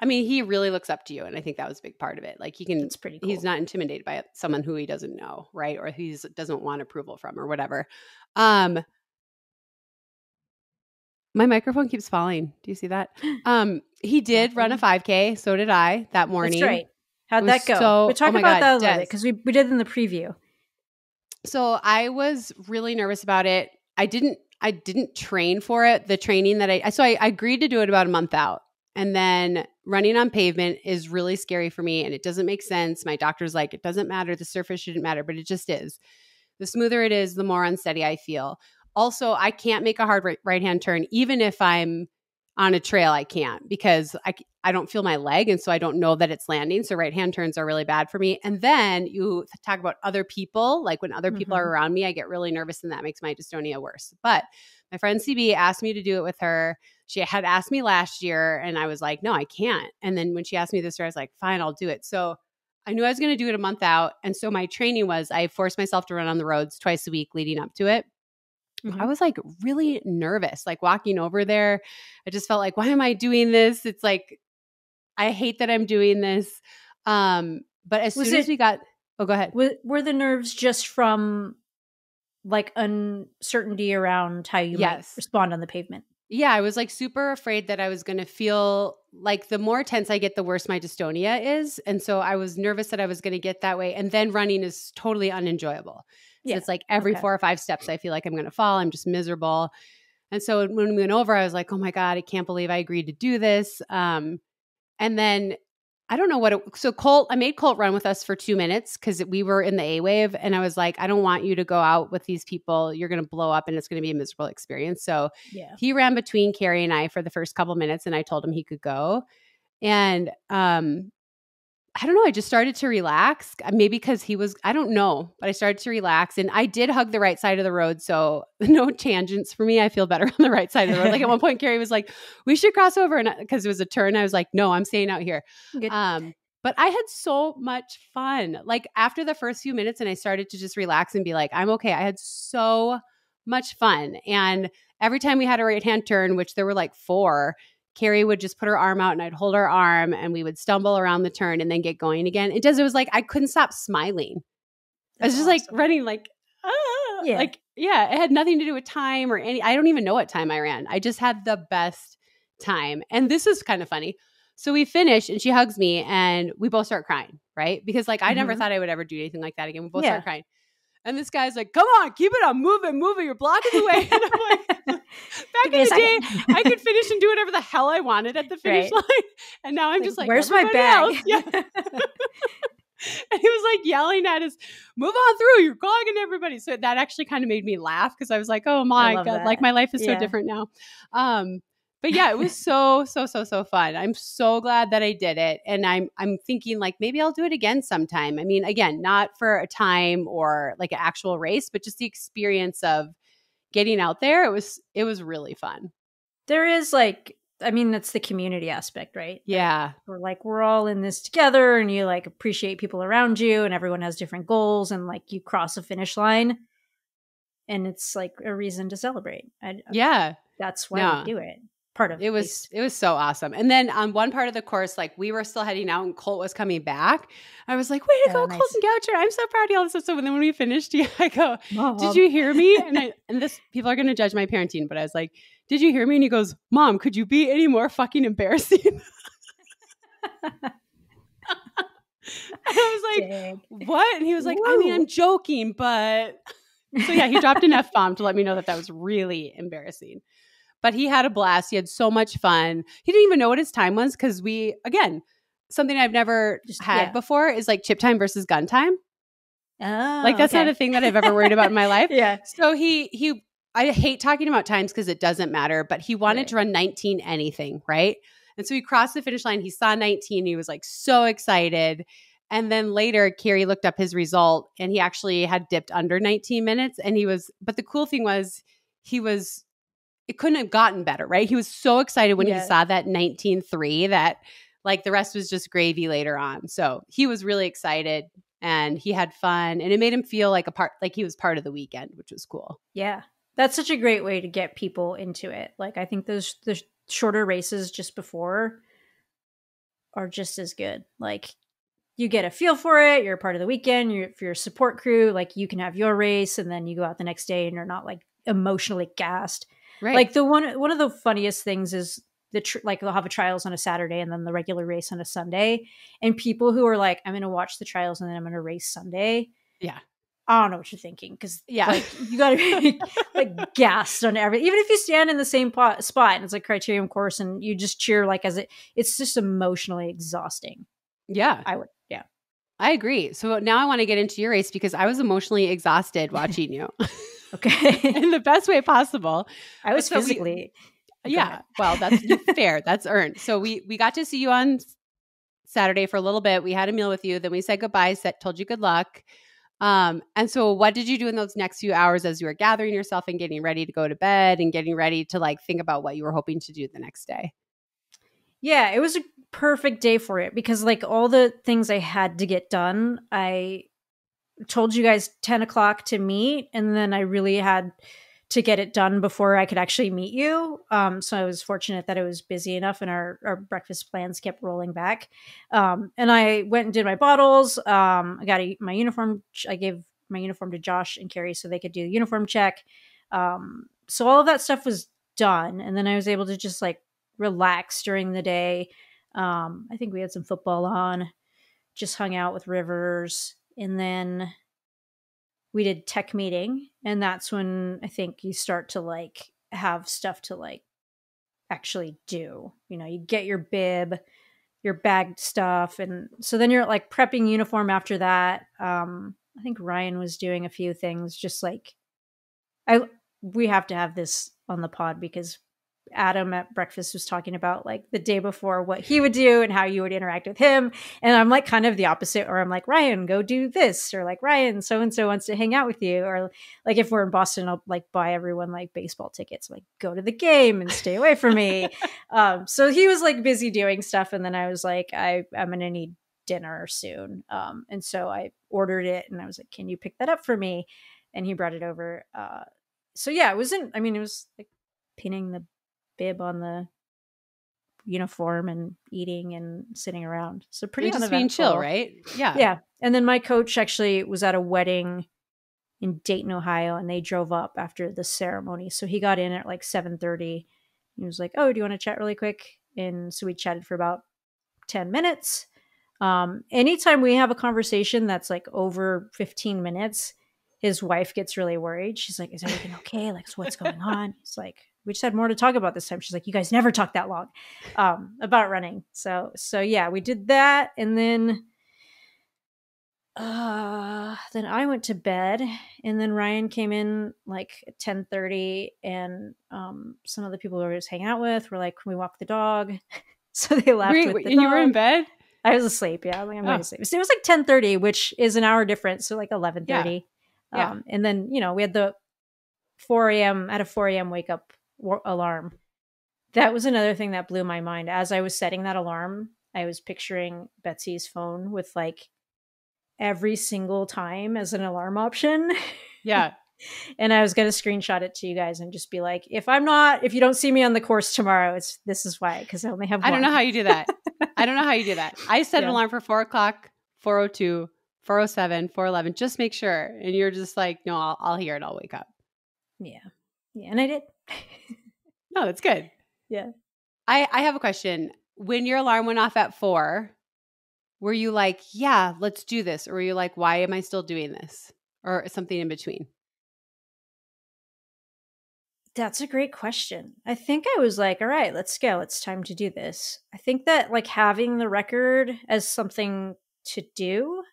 really looks up to you. And I think that was a big part of it. Like That's pretty cool. He's not intimidated by someone who he doesn't know, right? Or he doesn't want approval from or whatever. My microphone keeps falling. Do you see that? He did run a 5K. So did I that morning. That's right. How'd that go? We talked about that a little bit because we did in the preview. So I was really nervous about it. I didn't train for it. The training that I agreed to do it about a month out. And then running on pavement is really scary for me and it doesn't make sense. My doctor's like, it doesn't matter. The surface shouldn't matter, but it just is. The smoother it is, the more unsteady I feel. Also, I can't make a hard right-hand turn. Even if I'm on a trail, I can't because I don't feel my leg. And so I don't know that it's landing. So right-hand turns are really bad for me. And then you talk about other people. Like when other people are around me, I get really nervous and that makes my dystonia worse. But my friend CB asked me to do it with her. She had asked me last year and I was like, no, I can't. And then when she asked me this year, I was like, fine, I'll do it. So I knew I was going to do it a month out. And so my training was I forced myself to run on the roads twice a week leading up to it. I was like really nervous, like walking over there. I just felt like, why am I doing this? It's like, I hate that I'm doing this. But as soon as we got, go ahead. Were the nerves just from like uncertainty around how you might respond on the pavement? Yeah, I was like super afraid that I was going to feel like the more tense I get, the worse my dystonia is. And so I was nervous that I was going to get that way. And then running is totally unenjoyable. So it's like every 4 or 5 steps, I feel like I'm going to fall. I'm just miserable. And so when we went over, I was like, oh my God, I can't believe I agreed to do this. And then I don't know I made Colt run with us for 2 minutes because we were in the A wave. And I was like, I don't want you to go out with these people. You're going to blow up and it's going to be a miserable experience. So he ran between Carrie and I for the first couple minutes and I told him he could go. And I don't know. I just started to relax. Maybe because I don't know, but I started to relax and I did hug the right side of the road. So no tangents for me. I feel better on the right side of the road. Like at one point, Carrie was like, we should cross over. And because it was a turn, I was like, no, I'm staying out here. But I had so much fun. Like after the first few minutes and I started to just relax and be like, I'm okay. I had so much fun. And every time we had a right-hand turn, which there were like 4, Carrie would just put her arm out and I'd hold her arm and we would stumble around the turn and then get going again. It was like, I couldn't stop smiling. I was just like running like, it had nothing to do with time or I don't even know what time I ran. I just had the best time. And this is kind of funny. So we finish and she hugs me and we both start crying, right? Because like, I never thought I would ever do anything like that again. We both start crying. And this guy's like, come on, keep it on, move it, you're blocking the way. And I'm like, back in the day, I could finish and do whatever the hell I wanted at the finish line. And now I'm just like, where's my bag? Else? Yeah. And he was like yelling at us, move on through, you're clogging everybody. So that actually kind of made me laugh because I was like, oh my God, like my life is so different now. But yeah, it was so fun. I'm so glad that I did it. And I'm thinking like, maybe I'll do it again sometime. I mean, again, not for a time or like an actual race, but just the experience of getting out there. It was really fun. There is like, I mean, that's the community aspect, right? Yeah. We're all in this together and you like appreciate people around you and everyone has different goals and like you cross a finish line and it's like a reason to celebrate. That's why we do it. Part of it was so awesome. And then on one part of the course, like we were still heading out and Colt was coming back. I was like, way to go, nice. Colt and Goucher. I'm so proud of you all this stuff. So then when we finished, I go, did you hear me? And this people are gonna judge my parenting, but I was like, did you hear me? And he goes, Mom, could you be any more fucking embarrassing? And I was like, dang. What? And he was like, whoa. I mean, I'm joking, but so yeah, he dropped an F-bomb to let me know that was really embarrassing. But he had a blast. He had so much fun. He didn't even know what his time was because something I've never had before is like chip time versus gun time. Oh, like that's not a thing that I've ever worried about in my life. Yeah. So I hate talking about times because it doesn't matter, but he wanted to run 19 anything, right? And so he crossed the finish line. He saw 19. He was like so excited. And then later, Carrie looked up his result and he actually had dipped under 19 minutes. And but the cool thing was it couldn't have gotten better, right? He was so excited when he saw that 19.3 that like the rest was just gravy later on. So he was really excited and he had fun and it made him feel like he was part of the weekend, which was cool. Yeah. That's such a great way to get people into it. Like I think those shorter races just before are just as good. Like, you get a feel for it. You're a part of the weekend. If you're a support crew, like, you can have your race and then you go out the next day and you're not like emotionally gassed. Right. Like, one of the funniest things is like, they'll have a trials on a Saturday and then the regular race on a Sunday. And people who are like, I'm going to watch the trials and then I'm going to race Sunday. Yeah. I don't know what you're thinking, because like, you got to be like gassed on everything. Even if you stand in the same spot and it's like criterium course and you just cheer like as it's just emotionally exhausting. Yeah. I agree. So now I want to get into your race because I was emotionally exhausted watching you. Okay. In the best way possible. I was physically. Well, that's fair. That's earned. So we got to see you on Saturday for a little bit. We had a meal with you. Then we said goodbye, told you good luck. And so what did you do in those next few hours as you were gathering yourself and getting ready to go to bed and getting ready to like think about what you were hoping to do the next day? Yeah, it was a perfect day for it because like all the things I had to get done, I told you guys 10 o'clock to meet, and then I really had to get it done before I could actually meet you. So I was fortunate that it was busy enough and our breakfast plans kept rolling back. And I went and did my bottles. I got my uniform. I gave my uniform to Josh and Carrie so they could do the uniform check. So all of that stuff was done. And then I was able to just like relax during the day. I think we had some football on, just hung out with Rivers. And then we did tech meeting, and that's when I think you start to like have stuff to like actually do. You know, you get your bib, your bagged stuff, and so then you're like prepping uniform after that. I think Ryan was doing a few things, just like we have to have this on the pod because Adam at breakfast was talking about like the day before what he would do and how you would interact with him. And I'm like kind of the opposite, or I'm like, Ryan, go do this, or like, Ryan, so-and-so wants to hang out with you. Or like, if we're in Boston, I'll like buy everyone like baseball tickets, like go to the game and stay away from me. So he was like busy doing stuff. And then I was like, I'm going to need dinner soon. And so I ordered it and I was like, can you pick that up for me? And he brought it over. So yeah, it was like pinning the bib on the uniform and eating and sitting around. So pretty just being chill, right? Yeah. Yeah. And then my coach actually was at a wedding in Dayton, Ohio, and they drove up after the ceremony. So he got in at like 7:30. He was like, oh, do you want to chat really quick? And so we chatted for about 10 minutes. Anytime we have a conversation that's like over 15 minutes, his wife gets really worried. She's like, is everything okay? Like, so what's going on? He's like, we just had more to talk about this time. She's like, you guys never talk that long about running. So yeah, we did that. And then I went to bed, and then Ryan came in like at 10:30, and some of the people we were just hanging out with were like, can we walk the dog? So they left with the dog. You were in bed? I was asleep. Yeah. I'm going to sleep. So it was like 10:30, which is an hour difference. So like 11:30. Yeah. And then, we had the 4 a.m. at a 4 a.m. wake up alarm. That was another thing that blew my mind. As I was setting that alarm, I was picturing Betsy's phone with like every single time as an alarm option. Yeah. And I was going to screenshot it to you guys and just be like, if you don't see me on the course tomorrow, this is why, because I only have one. I don't know how you do that. I set an alarm for 4 o'clock, 4:02, 4:07, 4:11. Just make sure. And you're just like, no, I'll hear it. I'll wake up. Yeah. Yeah. And I did. No, that's good. Yeah. I have a question. When your alarm went off at 4, were you like, yeah, let's do this? Or were you like, why am I still doing this? Or something in between? That's a great question. I think I was like, all right, let's go. It's time to do this. I think that like having the record as something to do,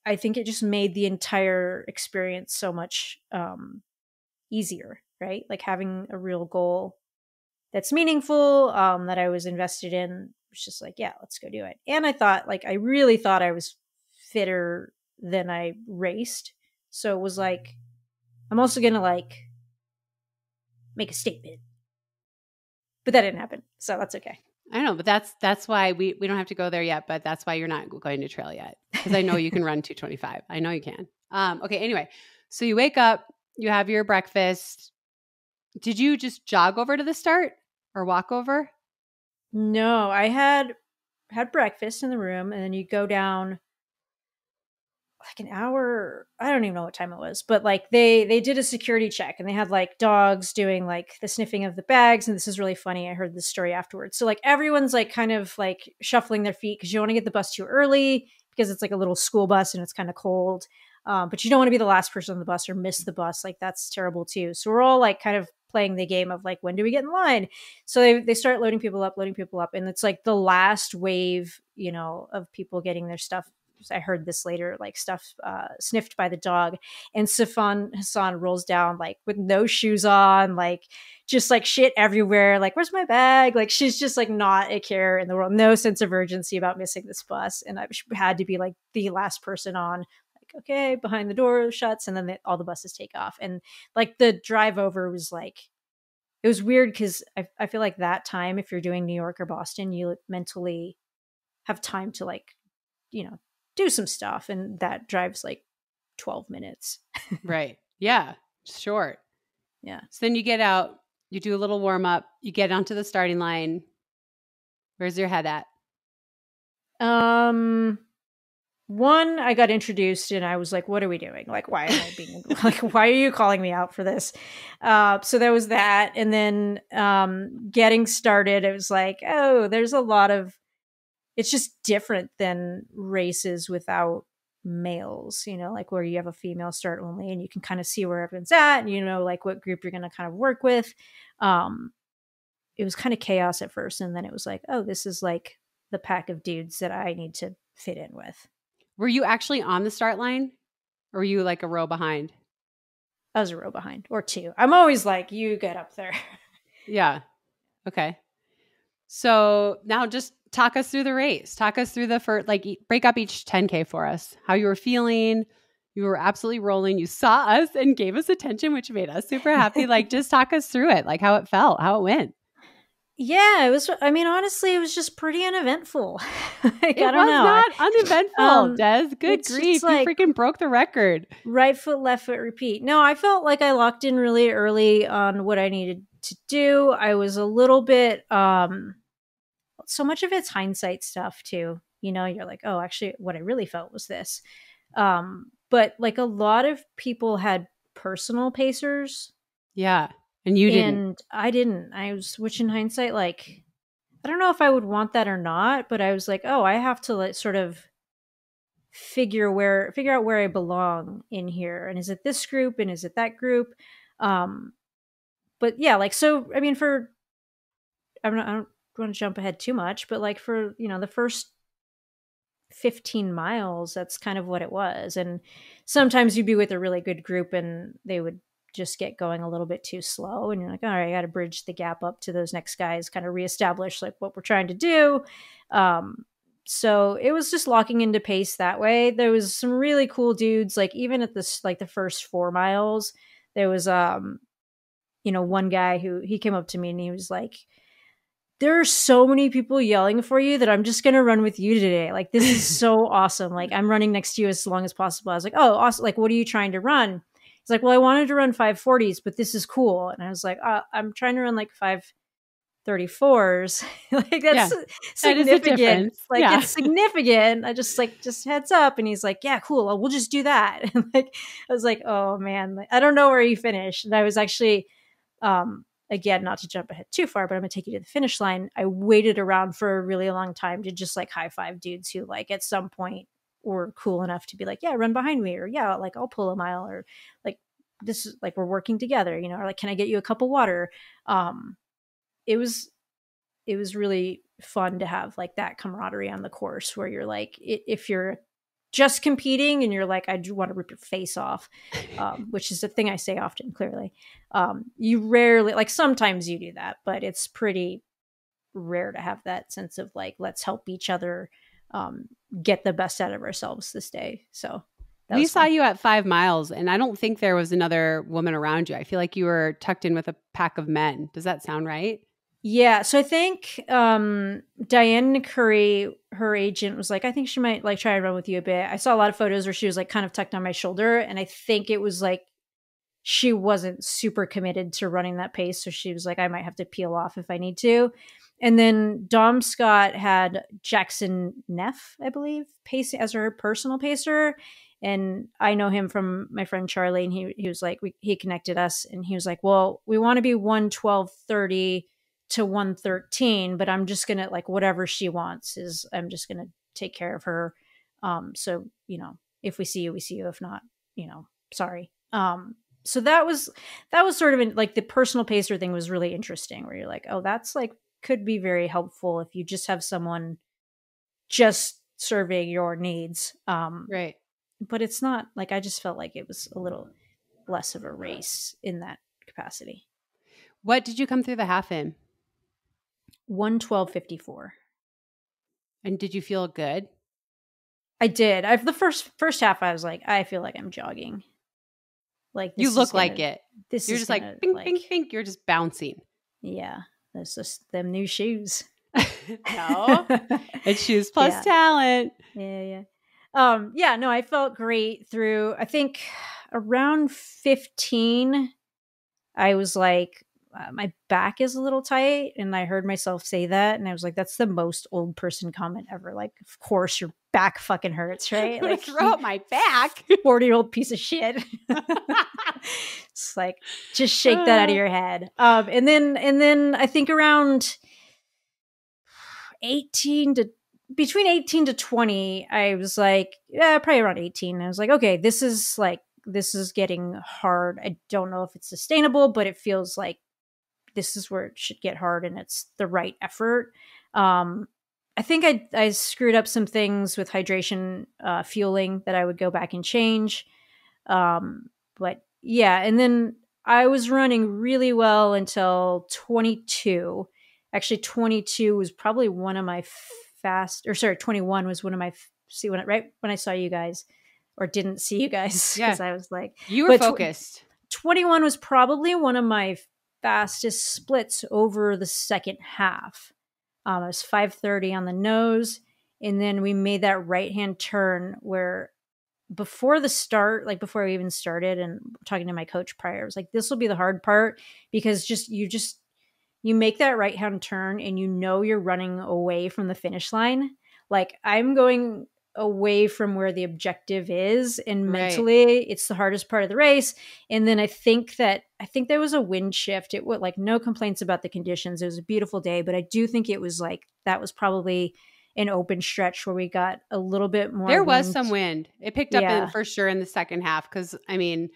I think it just made the entire experience so much easier, right? Like having a real goal that's meaningful, that I was invested in, was just like, yeah, let's go do it. And I really thought I was fitter than I raced. So it was like, I'm also going to like make a statement. But that didn't happen. So that's okay. I know, but that's why we don't have to go there yet, but that's why you're not going to trail yet. Because I know you can run 2:25. I know you can. Okay, anyway. So you wake up, you have your breakfast. Did you just jog over to the start? or walkover? No, I had breakfast in the room, and then you go down like an hour. I don't even know what time it was, but like they did a security check, and they had like dogs doing like the sniffing of the bags. And this is really funny. I heard this story afterwards. So like everyone's like kind of like shuffling their feet because you don't want to get the bus too early because it's like a little school bus and it's kind of cold. But you don't want to be the last person on the bus or miss the bus. Like that's terrible too. So we're all like kind of playing the game of like, when do we get in line? So they start loading people up. And it's like the last wave, you know, of people getting their stuff. I heard this later, like stuff sniffed by the dog. And Sifan Hassan rolls down like with no shoes on, like just like shit everywhere. Like, where's my bag? Like she's just like not a care in the world. No sense of urgency about missing this bus. And I had to be like the last person on. Okay, behind the door shuts, and then all the buses take off. And like the drive over was like, it was weird because I feel like that time, if you're doing New York or Boston, you mentally have time to like, you know, do some stuff. And that drives like 12 minutes. Right. Yeah. Short. Yeah. So then you get out, you do a little warm up, you get onto the starting line. Where's your head at? One, I got introduced and I was like, what are we doing? Like, why am I being, like, why are you calling me out for this? So there was that. And then getting started, it was like, oh, there's a lot of, it's just different than races without males, you know, like where you have a female start only and you can kind of see where everyone's at and you know, like what group you're going to kind of work with. It was kind of chaos at first. And then it was like, oh, this is like the pack of dudes that I need to fit in with. Were you actually on the start line or were you like a row behind? I was a row behind or two. I'm always like, you get up there. Yeah. Okay. So now just talk us through the race. Talk us through the first, like break up each 10K for us, how you were feeling. You were absolutely rolling. You saw us and gave us attention, which made us super happy. Like just talk us through it, like how it felt, how it went. Yeah, it was. I mean, honestly, it was just pretty uneventful. Like, it was not uneventful, Des. Good grief. Like, you freaking broke the record. Right foot, left foot, repeat. No, I felt like I locked in really early on what I needed to do. I was a little bit, so much of it's hindsight stuff too. You know, you're like, oh, actually, what I really felt was this. But like a lot of people had personal pacers. Yeah. And you didn't. And I didn't. I was, which in hindsight, like, I don't know if I would want that or not, but I was like, oh, I have to like sort of figure out where I belong in here. And is it this group and is it that group? But yeah, like, so, I mean, I don't want to jump ahead too much, but like for, you know, the first 15 miles, that's kind of what it was. And sometimes you'd be with a really good group and they would just get going a little bit too slow and you're like, all right, I got to bridge the gap up to those next guys, kind of reestablish like what we're trying to do. So it was just locking into pace that way. There was some really cool dudes, like even at this, like the first 4 miles, there was, you know, one guy who he came up to me and he was like, there are so many people yelling for you that I'm just going to run with you today. Like, this is so awesome. Like, I'm running next to you as long as possible. I was like, oh, awesome. Like, what are you trying to run? He's like, well, I wanted to run 540s, but this is cool. And I was like, I'm trying to run like 534s. Like, that's significant. Like, it's significant. I just heads up. And he's like, yeah, cool. We'll just do that. And like, I was like, oh man, like, I don't know where he finished. And I was actually, again, not to jump ahead too far, but I'm gonna take you to the finish line. I waited around for a really long time to just like high five dudes who like at some point were cool enough to be like, yeah, run behind me, or yeah, like I'll pull a mile, or like this is like we're working together, you know, or like, can I get you a cup of water? It was really fun to have like that camaraderie on the course where you're like, if you're just competing and you're like, I do want to rip your face off, which is a thing I say often, clearly. You rarely, like sometimes you do that, but it's pretty rare to have that sense of like, let's help each other get the best out of ourselves this day. So we saw you at 5 miles and I don't think there was another woman around you. I feel like you were tucked in with a pack of men. Does that sound right? Yeah. So I think Diane Curry, her agent, was like, I think she might like try to run with you a bit. I saw a lot of photos where she was like kind of tucked on my shoulder. And I think it was like she wasn't super committed to running that pace. So she was like, I might have to peel off if I need to. And then Dom Scott had Jackson Neff, I believe, pacing as her personal pacer. And I know him from my friend Charlie, and he was like, he connected us, and he was like, well, we want to be 1:12:30 to 1:13, but I'm just gonna, like, whatever she wants is, I'm just gonna take care of her. So, you know, if we see you, we see you. If not, you know, sorry. So that was sort of like the personal pacer thing was really interesting, where you're like, oh, that's like could be very helpful if you just have someone just serving your needs. Right. But it's not like, I just felt like it was a little less of a race in that capacity. What did you come through the half in? 1:12:54. And did you feel good? I did. The first half, I was like, I feel like I'm jogging. Like, you look like it. This You're is just like, bing, bing, bing. You're just bouncing. Yeah. That's just them new shoes. No. It's shoes plus talent. Yeah. Yeah, no, I felt great through, I think around 15, I was like, my back is a little tight. And I heard myself say that. And I was like, that's the most old person comment ever. Like, of course your back fucking hurts, right? Like, throw up my back. 40-year-old piece of shit. It's like, just shake that out of your head. And then I think around between 18 to 20, I was like, yeah, probably around 18. I was like, okay, this is getting hard. I don't know if it's sustainable, but it feels like this is where it should get hard, and it's the right effort. I think I screwed up some things with hydration, fueling that I would go back and change. But yeah, and then I was running really well until 22. Actually, 22 was probably one of my 21 was one of my, right when I saw you guys, or didn't see you guys, because I was like, you were focused. 21 was probably one of my fastest splits over the second half. It was 5:30 on the nose, and then we made that right hand turn where before the start, like before we even started, and talking to my coach prior, I was like, this will be the hard part, because you make that right hand turn and you know you're running away from the finish line. Like, I'm going away from where the objective is, and mentally it's the hardest part of the race. And then I think there was a wind shift. It was like, no complaints about the conditions. It was a beautiful day, but I do think it was like, that was probably an open stretch where we got a little bit more There was wind. some wind. It picked up for sure in the second half, because I mean,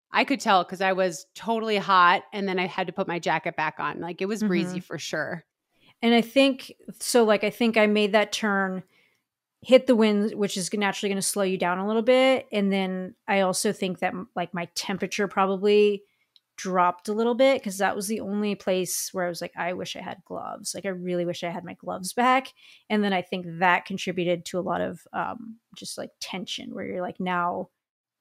I could tell because I was totally hot, and then I had to put my jacket back on. Like, it was breezy for sure. And I think I made that turn, hit the wind, which is naturally going to slow you down a little bit. And then I also think that like my temperature probably dropped a little bit, because that was the only place where I was like, I wish I had gloves. Like, I really wish I had my gloves back. And then I think that contributed to a lot of just like tension, where you're like now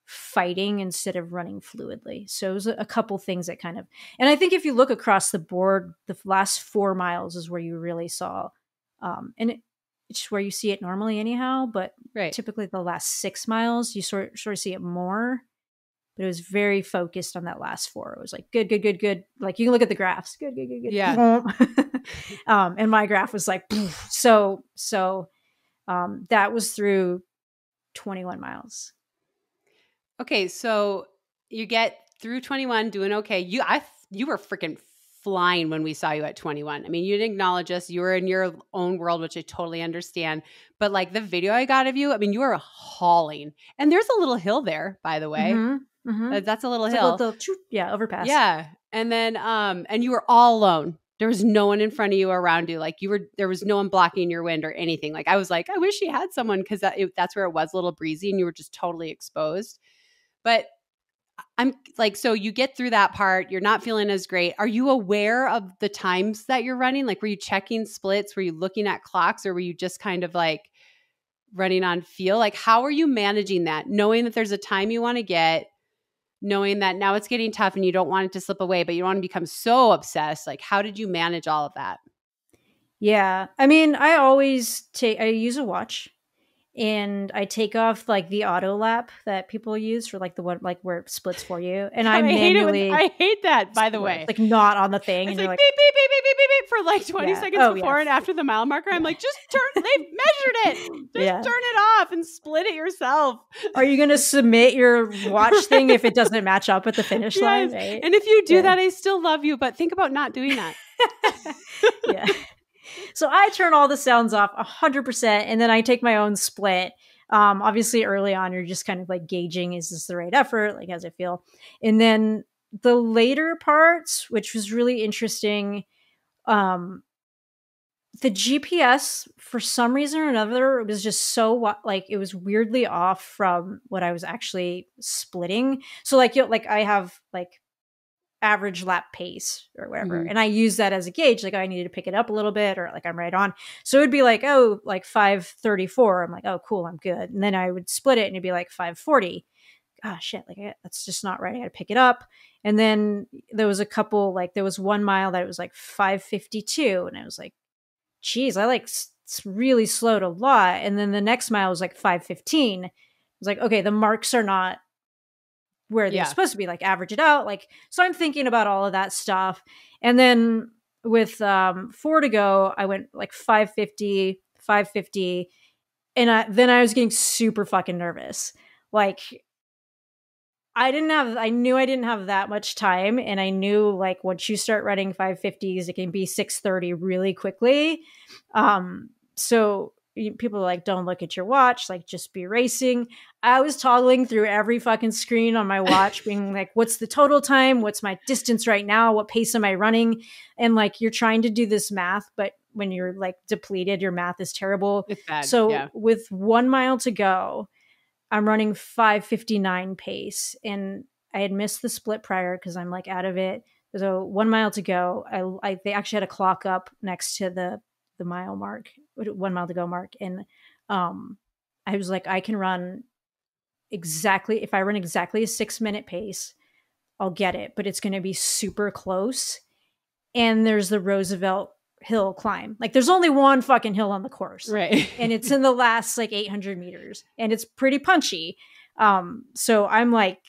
fighting instead of running fluidly. So it was a couple things that kind of, and I think if you look across the board, the last 4 miles is where you really saw, and it's where you see it normally anyhow, but typically the last 6 miles, you sort of see it more. But it was very focused on that last 4. It was like, good. Like, you can look at the graphs. Good. Yeah. And my graph was like, so that was through 21 miles. Okay, so you get through 21 doing okay. You were freaking flying when we saw you at 21. I mean, you didn't acknowledge us. You were in your own world, which I totally understand. But like the video I got of you, I mean, you were hauling. And there's a little hill there, by the way. That's a little hill. Overpass. Yeah. And then and you were all alone. There was no one in front of you or around you. Like, there was no one blocking your wind or anything. Like, I was like, I wish you had someone, because that's where it was a little breezy and you were just totally exposed. But I'm like, so you get through that part. You're not feeling as great. Are you aware of the times that you're running? Like, were you checking splits? Were you looking at clocks, or were you just kind of like running on feel? Like, how are you managing that? Knowing that there's a time you want to get, knowing that now it's getting tough and you don't want it to slip away, but you don't want to become so obsessed. Like, how did you manage all of that? Yeah. I mean, I use a watch. and I take off like the auto lap that people use for like the one like where it splits for you, and I manually I hate that, by the way. like not on the thing, it's and you're like like beep beep beep beep beep beep beep for like 20 seconds before and after the mile marker. I'm like, just turn. They've measured it. Just turn it off and split it yourself. Are you going to submit your watch thing if it doesn't match up at the finish line? Right? And if you do that, I still love you, but think about not doing that. Yeah. So I turn all the sounds off 100%, and then I take my own split. Obviously early on, you're just kind of like gauging, is this the right effort? Like, how's it feel? And then the later parts, which was really interesting, the GPS, for some reason or another, it was just so like, it was weirdly off from what I was actually splitting. So like, I have like average lap pace or whatever. And I use that as a gauge. Like, I needed to pick it up a little bit, or like I'm right on. So it'd be like, oh, like 5:34. I'm like, oh, cool, I'm good. And then I would split it and it'd be like 5:40. Ah, shit. Like, that's just not right. I got to pick it up. And then there was a couple, like there was 1 mile that it was like 5:52. And I was like, geez, I like really slowed a lot. And then the next mile was like 5:15. I was like, okay, the marks are not where they're supposed to be, like average it out. Like, so I'm thinking about all of that stuff. And then with 4 to go, I went like 5:50, 5:50. And then I was getting super fucking nervous. Like, I knew I didn't have that much time. And I knew like once you start running 5:50s, it can be 6:30 really quickly. So people are like, don't look at your watch, like just be racing. I was toggling through every fucking screen on my watch, being like, what's the total time? What's my distance right now? What pace am I running? And like, you're trying to do this math, but when you're like depleted, your math is terrible. It's bad. So with 1 mile to go, I'm running 5:59 pace, and I had missed the split prior because I'm like out of it. So 1 mile to go. They actually had a clock up next to the mile mark, 1 mile to go mark. And I was like, I can run exactly, if I run exactly a 6-minute pace, I'll get it, but it's going to be super close. And there's the Roosevelt Hill climb. Like, there's only one fucking hill on the course. Right. And it's in the last like 800 meters, and it's pretty punchy. So I'm like,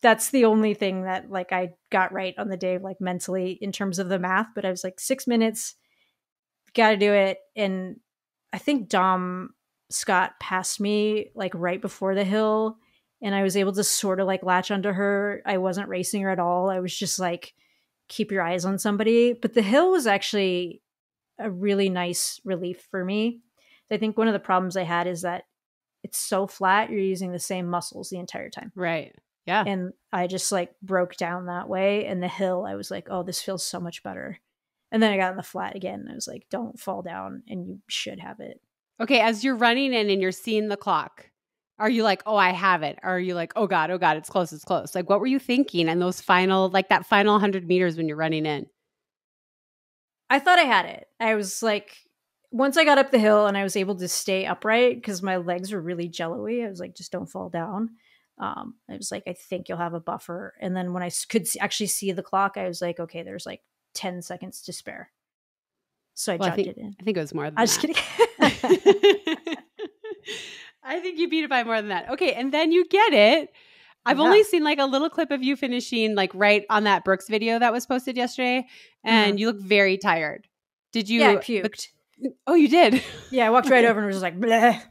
that's the only thing that like I got right on the day, like mentally in terms of the math. But I was like, 6 minutes, got to do it. And I think Dom Scott passed me like right before the hill, and I was able to sort of like latch onto her. I wasn't racing her at all. I was just like, keep your eyes on somebody. But the hill was actually a really nice relief for me. I think one of the problems I had is that it's so flat, you're using the same muscles the entire time. Right. Yeah. And I just like broke down that way. And the hill, I was like, oh, this feels so much better. And then I got in the flat again, and I was like, don't fall down, and you should have it. Okay, as you're running in and you're seeing the clock, are you like, oh, I have it? Or are you like, oh God, it's close, it's close? Like, what were you thinking in those final, like that final 100 meters when you're running in? I thought I had it. I was like, once I got up the hill and I was able to stay upright because my legs were really jello-y, I was like, just don't fall down. I was like, I think you'll have a buffer. And then when I could actually see the clock, I was like, okay, there's like 10 seconds to spare. So I jumped it in. I think it was more than that. I'm just kidding. I think you beat it by more than that. Okay, and then you get it. I've only seen like a little clip of you finishing like right on that Brooks video that was posted yesterday, and you look very tired. Did you? Yeah, I puked. Oh, you did? Yeah, I walked right over and was just like, bleh.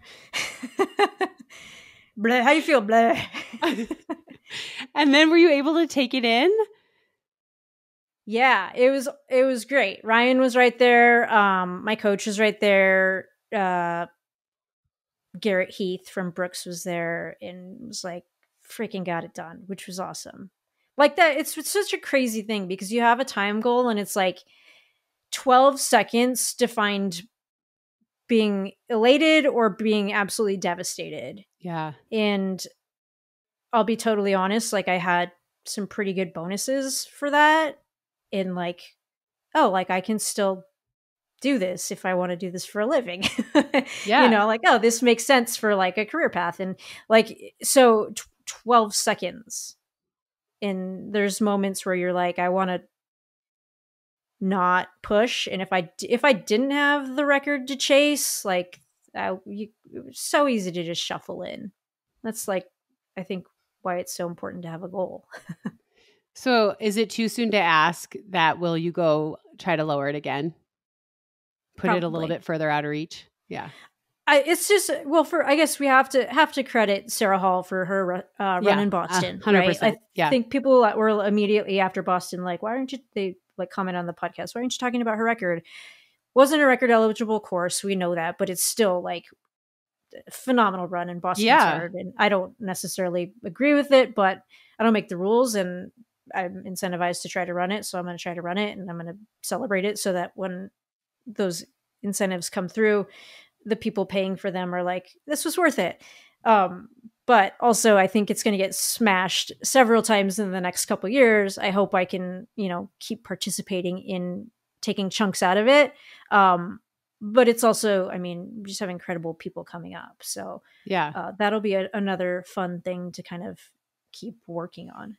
Bleh, how you feel? Bleh. And then were you able to take it in? Yeah, it was great. Ryan was right there. My coach was right there. Garrett Heath from Brooks was there and was like, freaking got it done, which was awesome. Like that, it's such a crazy thing because you have a time goal and it's like 12 seconds defined being elated or being absolutely devastated. Yeah. And I'll be totally honest, like I had some pretty good bonuses for that. And like, oh, like I can still do this if I want to do this for a living. Yeah. You know, like, oh, this makes sense for like a career path. And like, so 12 seconds. And there's moments where you're like, I want to not push. And if I didn't have the record to chase, like it's so easy to just shuffle in. That's like, I think, why it's so important to have a goal. So is it too soon to ask that will you go try to lower it again? Put it a little Probably. bit further out of reach? Yeah. It's just, well, I guess we have to credit Sarah Hall for her run in Boston, 100%. right? Yeah. I think people were immediately after Boston like, why aren't you, they like comment on the podcast, why aren't you talking about her record? Wasn't a record eligible course, we know that, but it's still like a phenomenal run in Boston Marathon. And I don't necessarily agree with it, but I don't make the rules, and I'm incentivized to try to run it. So I'm going to try to run it, and I'm going to celebrate it so that when those incentives come through, the people paying for them are like, this was worth it. But also I think it's going to get smashed several times in the next couple of years. I hope I can, keep participating in taking chunks out of it. But it's also, we just have incredible people coming up. So yeah, that'll be another fun thing to kind of keep working on.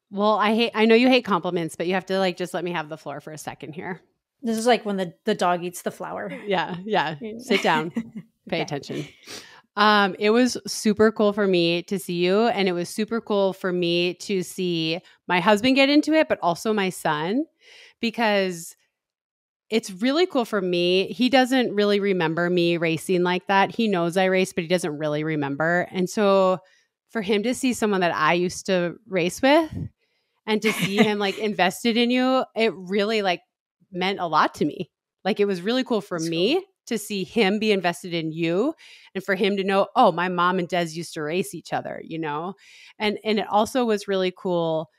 Well, I know you hate compliments, but you have to just let me have the floor for a second here. This is like when the dog eats the flower. Yeah. Sit down, pay attention. It was super cool for me to see you, and it was super cool for me to see my husband get into it, but also my son, because it's really cool for me. He doesn't really remember me racing like that. He knows I race, but he doesn't really remember. And so for him to see someone that I used to race with and to see him invested in you, it really meant a lot to me. It was really cool for me to see him be invested in you, and for him to know, oh, my mom and Des used to race each other, and it also was really cool.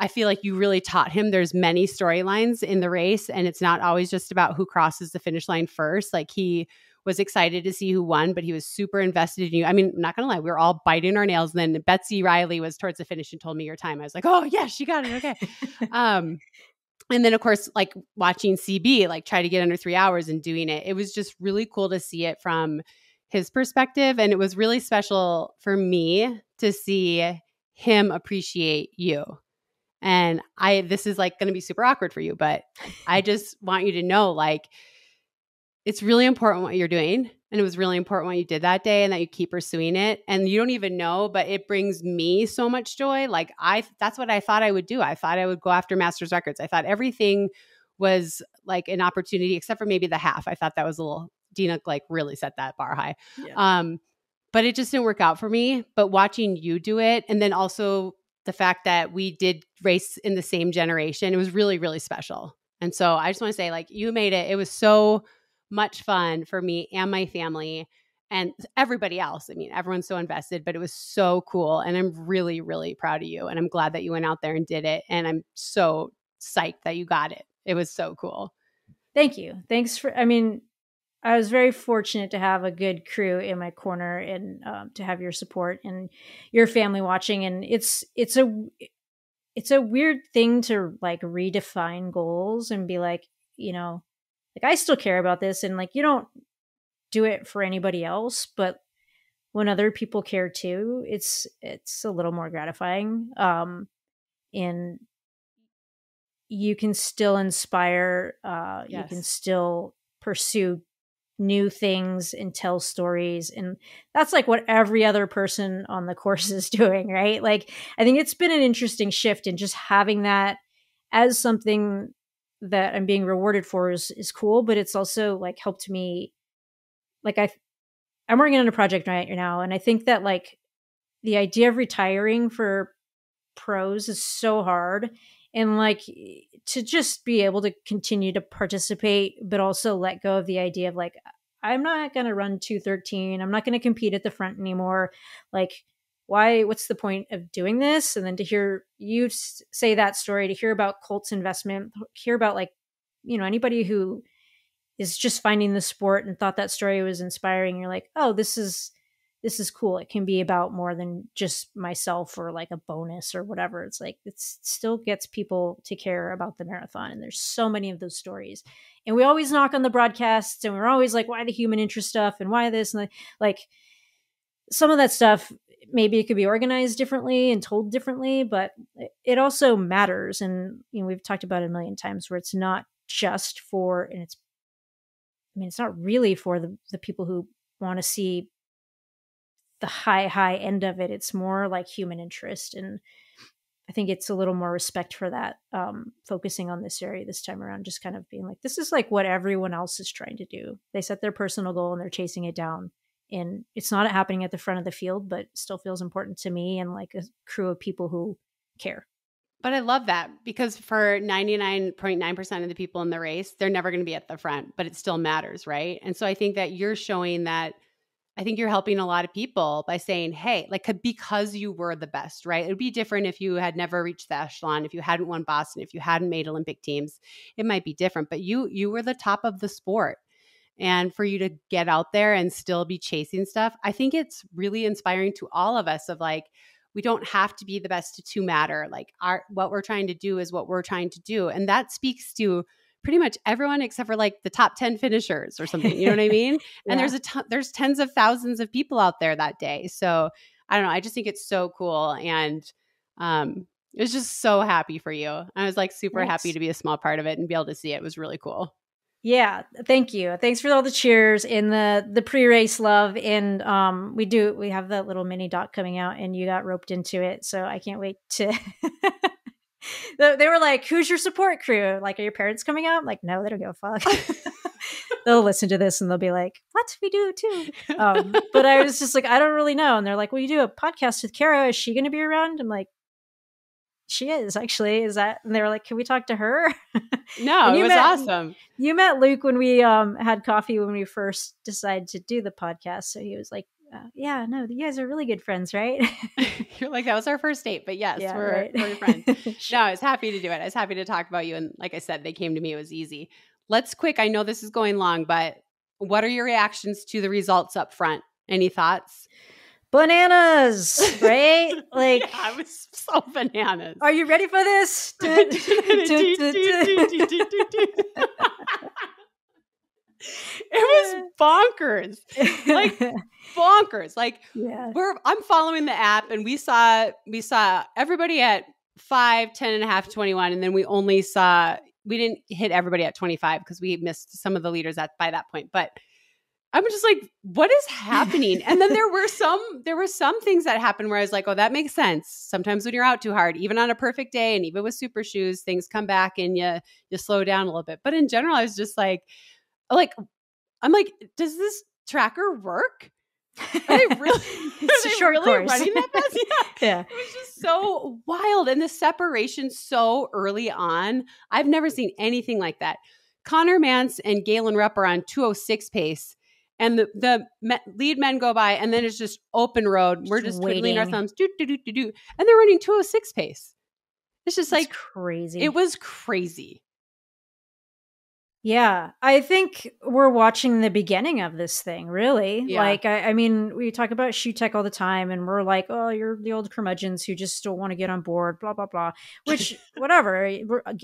I feel like you really taught him there's many storylines in the race, and it's not always just about who crosses the finish line first. He was excited to see who won, but he was super invested in you. I'm not going to lie. We were all biting our nails. And then Betsy Riley was towards the finish and told me your time. I was like, oh, yes, you got it. Okay. And then, of course, watching CB, try to get under 3 hours and doing it. It was just really cool to see it from his perspective. And it was really special for me to see him appreciate you. And this is going to be super awkward for you, but I just want you to know, it's really important what you're doing. And it was really important what you did that day, and that you keep pursuing it. And you don't even know, but it brings me so much joy. That's what I thought I would do. I thought I would go after Masters records. I thought everything was an opportunity, except for maybe the half. I thought that was a little, Dina really set that bar high. Yeah. But it just didn't work out for me. But watching you do it, and then also the fact that we did race in the same generation, it was really, really special. And so I just want to say, you made it. It was so much fun for me and my family and everybody else. Everyone's so invested, but it was so cool. And I'm really, really proud of you. And I'm glad that you went out there and did it. And I'm so psyched that you got it. It was so cool. Thank you. Thanks for, I was very fortunate to have a good crew in my corner, and to have your support and your family watching. And it's a weird thing to redefine goals and be I still care about this, and you don't do it for anybody else, but when other people care too, it's a little more gratifying. And you can still inspire, yes. You can still pursue new things and tell stories. And that's what every other person on the course is doing, right? I think it's been an interesting shift in just having that as something that I'm being rewarded for is cool, but it's also helped me. I'm working on a project right now, and I think that the idea of retiring for pros is so hard, and to just be able to continue to participate, but also let go of the idea of I'm not going to run 2:13. I'm not going to compete at the front anymore. What's the point of doing this? And then to hear you say that story, to hear about Colt's investment, hear about anybody who is just finding the sport and thought that story was inspiring. You're oh, this is cool. It can be about more than just myself or a bonus or whatever. It's it still gets people to care about the marathon. And there's so many of those stories. And we always knock on the broadcasts, and we're always why the human interest stuff and why this and some of that stuff. Maybe it could be organized differently and told differently, but it also matters. And we've talked about it a million times, where it's not just for, and it's mean, it's not really for the people who want to see the high end of it. It's more like human interest. And I think it's a little more respect for that, focusing on this area this time around, just kind of being like, this is like what everyone else is trying to do. They set their personal goal and they're chasing it down. And it's not happening at the front of the field, but still feels important to me and like a crew of people who care. But I love that, because for 99.9% of the people in the race, they're never going to be at the front, but it still matters, right? And so I think that you're showing that, I think you're helping a lot of people by saying, hey, like, because you were the best, right? It would be different if you had never reached the echelon, if you hadn't won Boston, if you hadn't made Olympic teams, it might be different, but you were the top of the sport. And for you to get out there and still be chasing stuff, I think it's really inspiring to all of us of like, we don't have to be the best to matter. Like what we're trying to do is what we're trying to do. And that speaks to pretty much everyone except for like the top 10 finishers or something. You know what I mean? Yeah. And there's tens of thousands of people out there that day. So I don't know. I just think it's so cool. And it was just so happy for you. I was like super happy to be a small part of it and be able to see it. It was really cool. Yeah, thank you. Thanks for all the cheers and the pre-race love. And we have that little mini doc coming out, and you got roped into it, so I can't wait to. They were like, "Who's your support crew? Like, are your parents coming out?" I'm like, no, they don't give a fuck. They'll listen to this and they'll be like, "What? We do too." But I was just like, I don't really know. And they're like, "Well, you do a podcast with Kara. Is she going to be around?" I'm like, she is actually. Is that? And they were like, "Can we talk to her?" No, it was awesome. You met Luke when we had coffee when we first decided to do the podcast. So he was like, "Yeah, no, you guys are really good friends, right?" You're like, that was our first date, but yes, Yeah, we're friends. No, I was happy to do it. I was happy to talk about you. And like I said, they came to me. It was easy. Let's quick. I know this is going long, but what are your reactions to the results up front? Any thoughts? Bananas, right? Like, yeah, I was so bananas. Are you ready for this? It was bonkers. Like bonkers. Like yeah. I'm following the app, and we saw everybody at 5, 10 and a half, 21. And then we didn't hit everybody at 25 because we missed some of the leaders by that point. But I'm just like, what is happening? And then there were some things that happened where I was like, oh, that makes sense. Sometimes when you're out too hard, even on a perfect day and even with super shoes, things come back and you slow down a little bit. But in general, I was just like, I'm like, does this tracker work? Are they really, running that fast? Yeah. It was just so wild. And the separation so early on, I've never seen anything like that. Connor Mance and Galen Rupp are on 2:06 pace. And the lead men go by, and then it's just open road. We're just twiddling our thumbs, and they're running 2:06 pace. It's just like crazy. It was crazy. Yeah, I think we're watching the beginning of this thing, really. Yeah. Like, I mean, we talk about shoe tech all the time, and we're like, oh, you're the old curmudgeons who just don't want to get on board, blah, blah, blah. Which, whatever,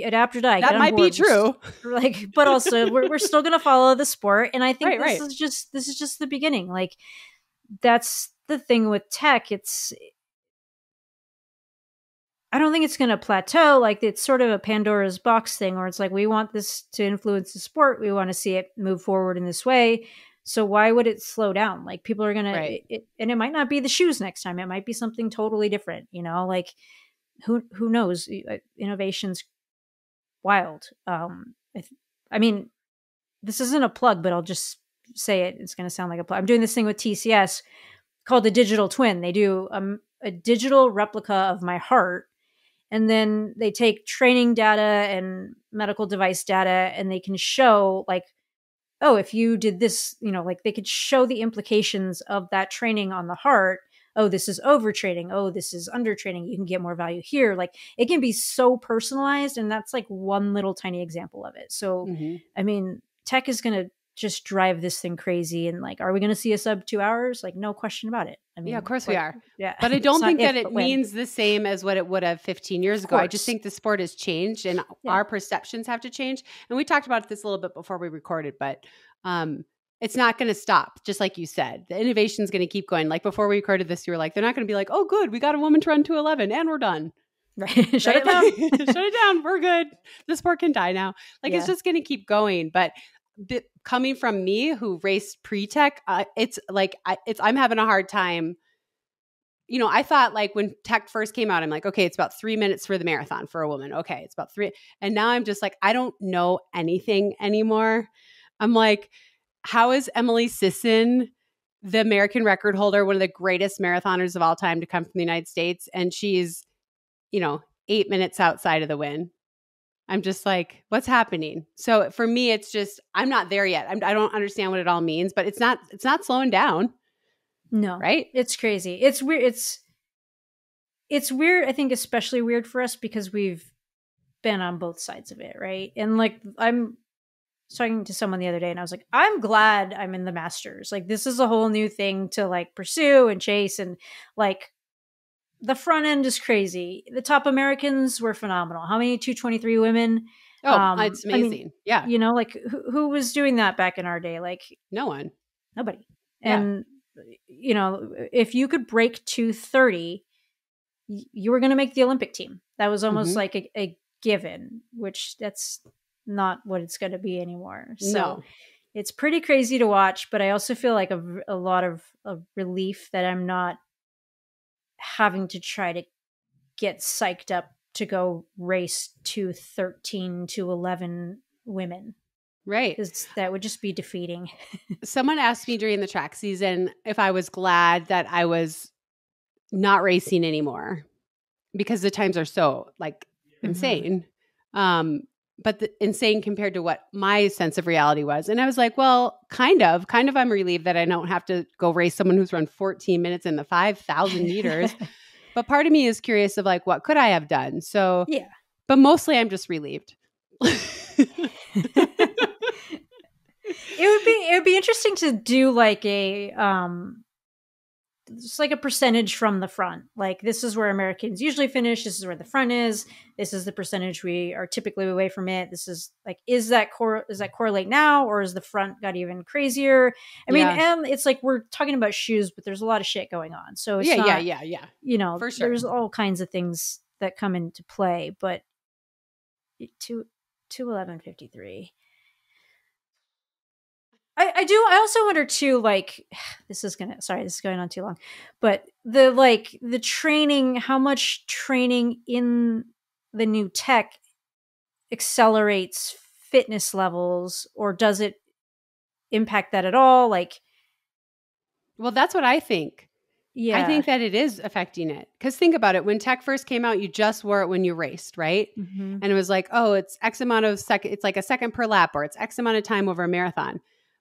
adapt or die. That might be true. Like, but also, we're still going to follow the sport, and I think this is just the beginning. Like, that's the thing with tech. I don't think it's going to plateau. Like, it's sort of a Pandora's box thing where it's like, we want this to influence the sport. We want to see it move forward in this way. So why would it slow down? Like, people are going to, and it might not be the shoes next time. It might be something totally different, like who knows? Innovation's wild. I mean, this isn't a plug, but I'll just say it. It's going to sound like a plug. I'm doing this thing with TCS called the Digital Twin. They do a digital replica of my heart. And then they take training data and medical device data, and they can show like, oh, if you did this, like they could show the implications of that training on the heart. Oh, this is overtraining. Oh, this is undertraining. You can get more value here. Like, it can be so personalized. And that's like one little tiny example of it. So, I mean, tech is going to just drive this thing crazy. And like, are we going to see a sub 2 hours? Like, no question about it. I mean, yeah, of course we are. Yeah. But I don't think that it means the same as what it would have 15 years ago. I just think the sport has changed, and our perceptions have to change. And we talked about this a little bit before we recorded, but it's not going to stop. Just like you said, the innovation is going to keep going. Like before we recorded this, you were like, they're not going to be like, oh, good, we got a woman to run 2:11 and we're done. Right. Shut it down. Shut it down. We're good. The sport can die now. Like, it's just going to keep going. But coming from me who raced pre-tech, it's like I'm having a hard time. You know, I thought like when tech first came out, I'm like, okay, it's about 3 minutes for the marathon for a woman. Okay, it's about 3. And now I'm just like, I don't know anything anymore. I'm like, how is Emily Sisson, the American record holder, one of the greatest marathoners of all time to come from the United States, and she's, 8 minutes outside of the win? I'm just like, what's happening? So for me, it's just, I'm not there yet. I don't understand what it all means, but it's not slowing down. No, right? It's crazy. It's weird. It's weird. I think especially weird for us because we've been on both sides of it, right? And like I'm talking to someone the other day, and I was like, I'm glad I'm in the Masters. Like this is a whole new thing to like pursue and chase, and like the front end is crazy. The top Americans were phenomenal. How many 223 women? Oh, it's amazing. Yeah. Like who was doing that back in our day? Like no one. Nobody. Yeah. And if you could break 230, you were going to make the Olympic team. That was almost like a given, which that's not what it's going to be anymore. So it's pretty crazy to watch, but I also feel like a lot of relief that I'm not having to try to get psyched up to go race 213 to 11 women. Right. Because that would just be defeating. Someone asked me during the track season if I was glad that I was not racing anymore because the times are so like insane. But insane compared to what my sense of reality was. And I was like, well, kind of I'm relieved that I don't have to go race someone who's run 14 minutes in the 5,000 meters. But part of me is curious of like, what could I have done? So, yeah. But mostly I'm just relieved. It would be interesting to do like just like a percentage from the front. Like this is where Americans usually finish. This is where the front is. This is the percentage we are typically away from it. This is like, does that correlate now, or is the front got even crazier? I mean, and it's like we're talking about shoes, but there's a lot of shit going on. So it's yeah. For sure. There's all kinds of things that come into play, but 2:11:53. I also wonder too, like, this is going on too long, but the training, how much training in the new tech accelerates fitness levels, or does it impact that at all? Like, well, that's what I think. Yeah. I think that it is affecting it. Because think about it. When tech first came out, you just wore it when you raced, right? Mm-hmm. And it was like, oh, it's X amount of second. It's like a second per lap, or it's X amount of time over a marathon.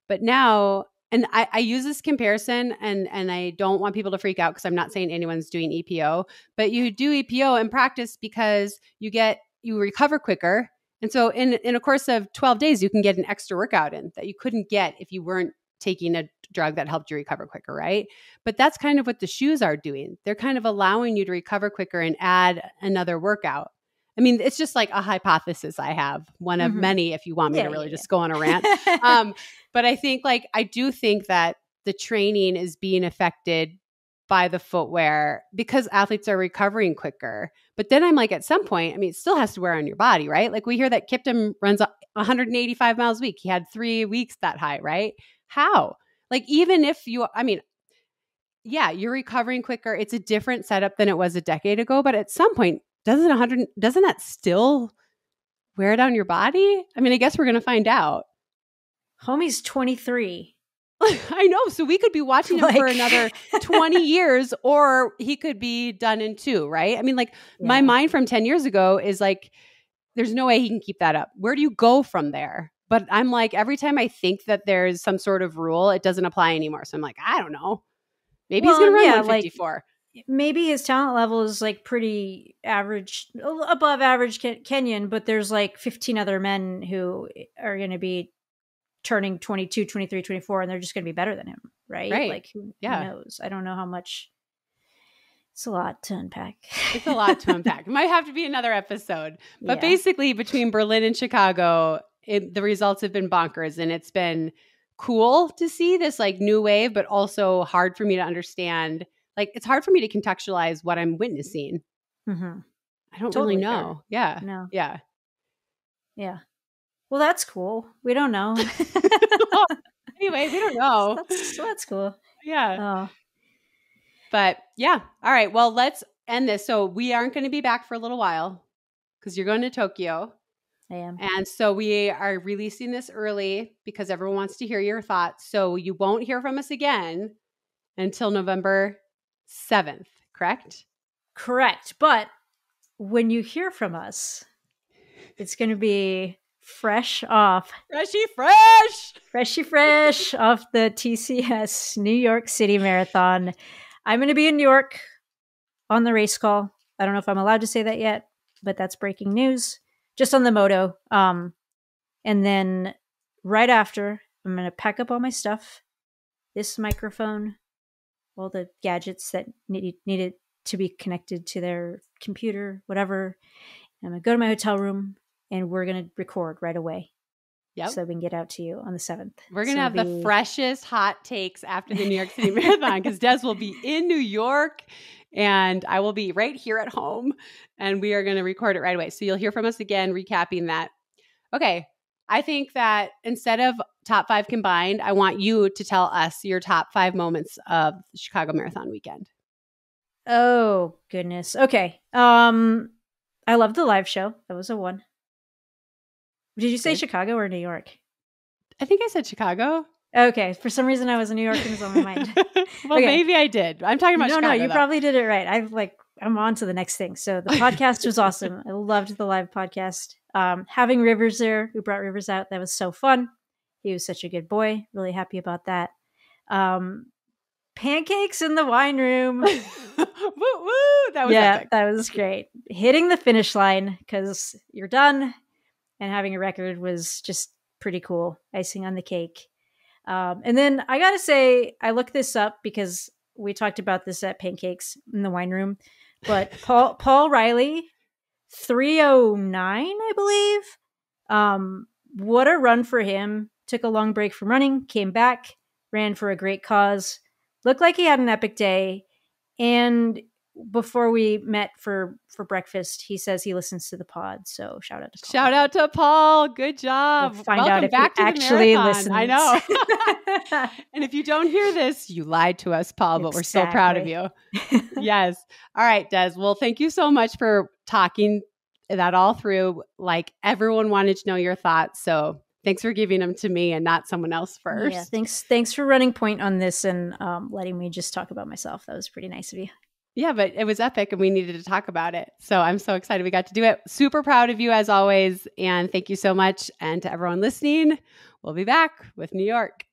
But now, and I use this comparison, and I don't want people to freak out because I'm not saying anyone's doing EPO, but you do EPO in practice because you recover quicker. And so in a course of 12 days, you can get an extra workout in that you couldn't get if you weren't taking a drug that helped you recover quicker, right? But that's kind of what the shoes are doing. They're kind of allowing you to recover quicker and add another workout. I mean, it's just like a hypothesis I have, one of many, if you want me to really just go on a rant. But I think I do think that the training is being affected by the footwear because athletes are recovering quicker. But then I'm like, at some point, I mean, it still has to wear on your body, right? Like we hear that Kiptum runs 185 miles a week. He had 3 weeks that high, right? How? Like, even if you're recovering quicker. It's a different setup than it was a decade ago. But at some point, doesn't that still wear down your body? I mean, I guess we're going to find out. Homie's 23. I know. So we could be watching him for another 20 years, or he could be done in 2, right? I mean, my mind from 10 years ago is like, there's no way he can keep that up. Where do you go from there? But I'm like, every time I think that there's some sort of rule, it doesn't apply anymore. So I'm like, I don't know. Maybe he's going to run 154. Maybe his talent level is like pretty average, above average Kenyan, but there's like 15 other men who are going to be turning 22, 23, 24, and they're just going to be better than him, right? Like, who knows? I don't know how much. It's a lot to unpack. It's a lot to unpack. It might have to be another episode. But basically, between Berlin and Chicago, the results have been bonkers, and it's been cool to see this new wave, but also hard for me to understand. It's hard for me to contextualize what I'm witnessing. Mm-hmm. I don't really know. Yeah. No. Yeah. Yeah. Well, that's cool. We don't know. Anyway, we don't know. That's cool. Yeah. Oh, But yeah. All right. Well, let's end this. So we aren't going to be back for a little while because you're going to Tokyo. I am. And so we are releasing this early because everyone wants to hear your thoughts. So you won't hear from us again until November 7th, correct? Correct. But when you hear from us, it's going to be freshly fresh off the TCS New York City Marathon. I'm going to be in New York on the race call. I don't know if I'm allowed to say that yet, but that's breaking news. Just on the moto. And then right after, I'm going to pack up all my stuff, this microphone, all the gadgets that needed to be connected to their computer, whatever. I'm going to go to my hotel room and we're going to record right away. Yep. So we can get out to you on the 7th. We're going to have the freshest hot takes after the New York City Marathon because Des will be in New York and I will be right here at home and we are going to record it right away. So you'll hear from us again, recapping that. Okay. I think that instead of top 5 combined, I want you to tell us your top 5 moments of Chicago Marathon weekend. Oh, goodness. Okay. I love the live show. That was a 1. Did you say Chicago or New York? I think I said Chicago. Okay. For some reason, I was in New York and it was on my mind. Well, okay. Maybe I did. I'm talking about Chicago. No, you probably did it right. I'm on to the next thing. So the podcast was awesome. I loved the live podcast. Having Rivers there, we brought Rivers out. That was so fun. He was such a good boy. Really happy about that. Pancakes in the wine room. Woo, woo. That was epic. That was great. Hitting the finish line because you're done. And having a record was just pretty cool. Icing on the cake. And then I got to say, I looked this up because we talked about this at Pancakes in the wine room. But Paul Riley, 3:09, I believe. What a run for him. Took a long break from running, came back, ran for a great cause. Looked like he had an epic day. And before we met for breakfast, he says he listens to the pod. So shout out to Paul. Shout out to Paul. Good job. We'll find out if he actually listens. I know. And if you don't hear this, you lied to us, Paul, but we're so proud of you. Yes. All right, Des. Well, thank you so much for talking that all through. Like everyone wanted to know your thoughts. So thanks for giving them to me and not someone else first. Yeah, thanks for running point on this and letting me just talk about myself. That was pretty nice of you. Yeah, but it was epic and we needed to talk about it. So I'm so excited we got to do it. Super proud of you as always. And thank you so much. And to everyone listening, we'll be back with New York.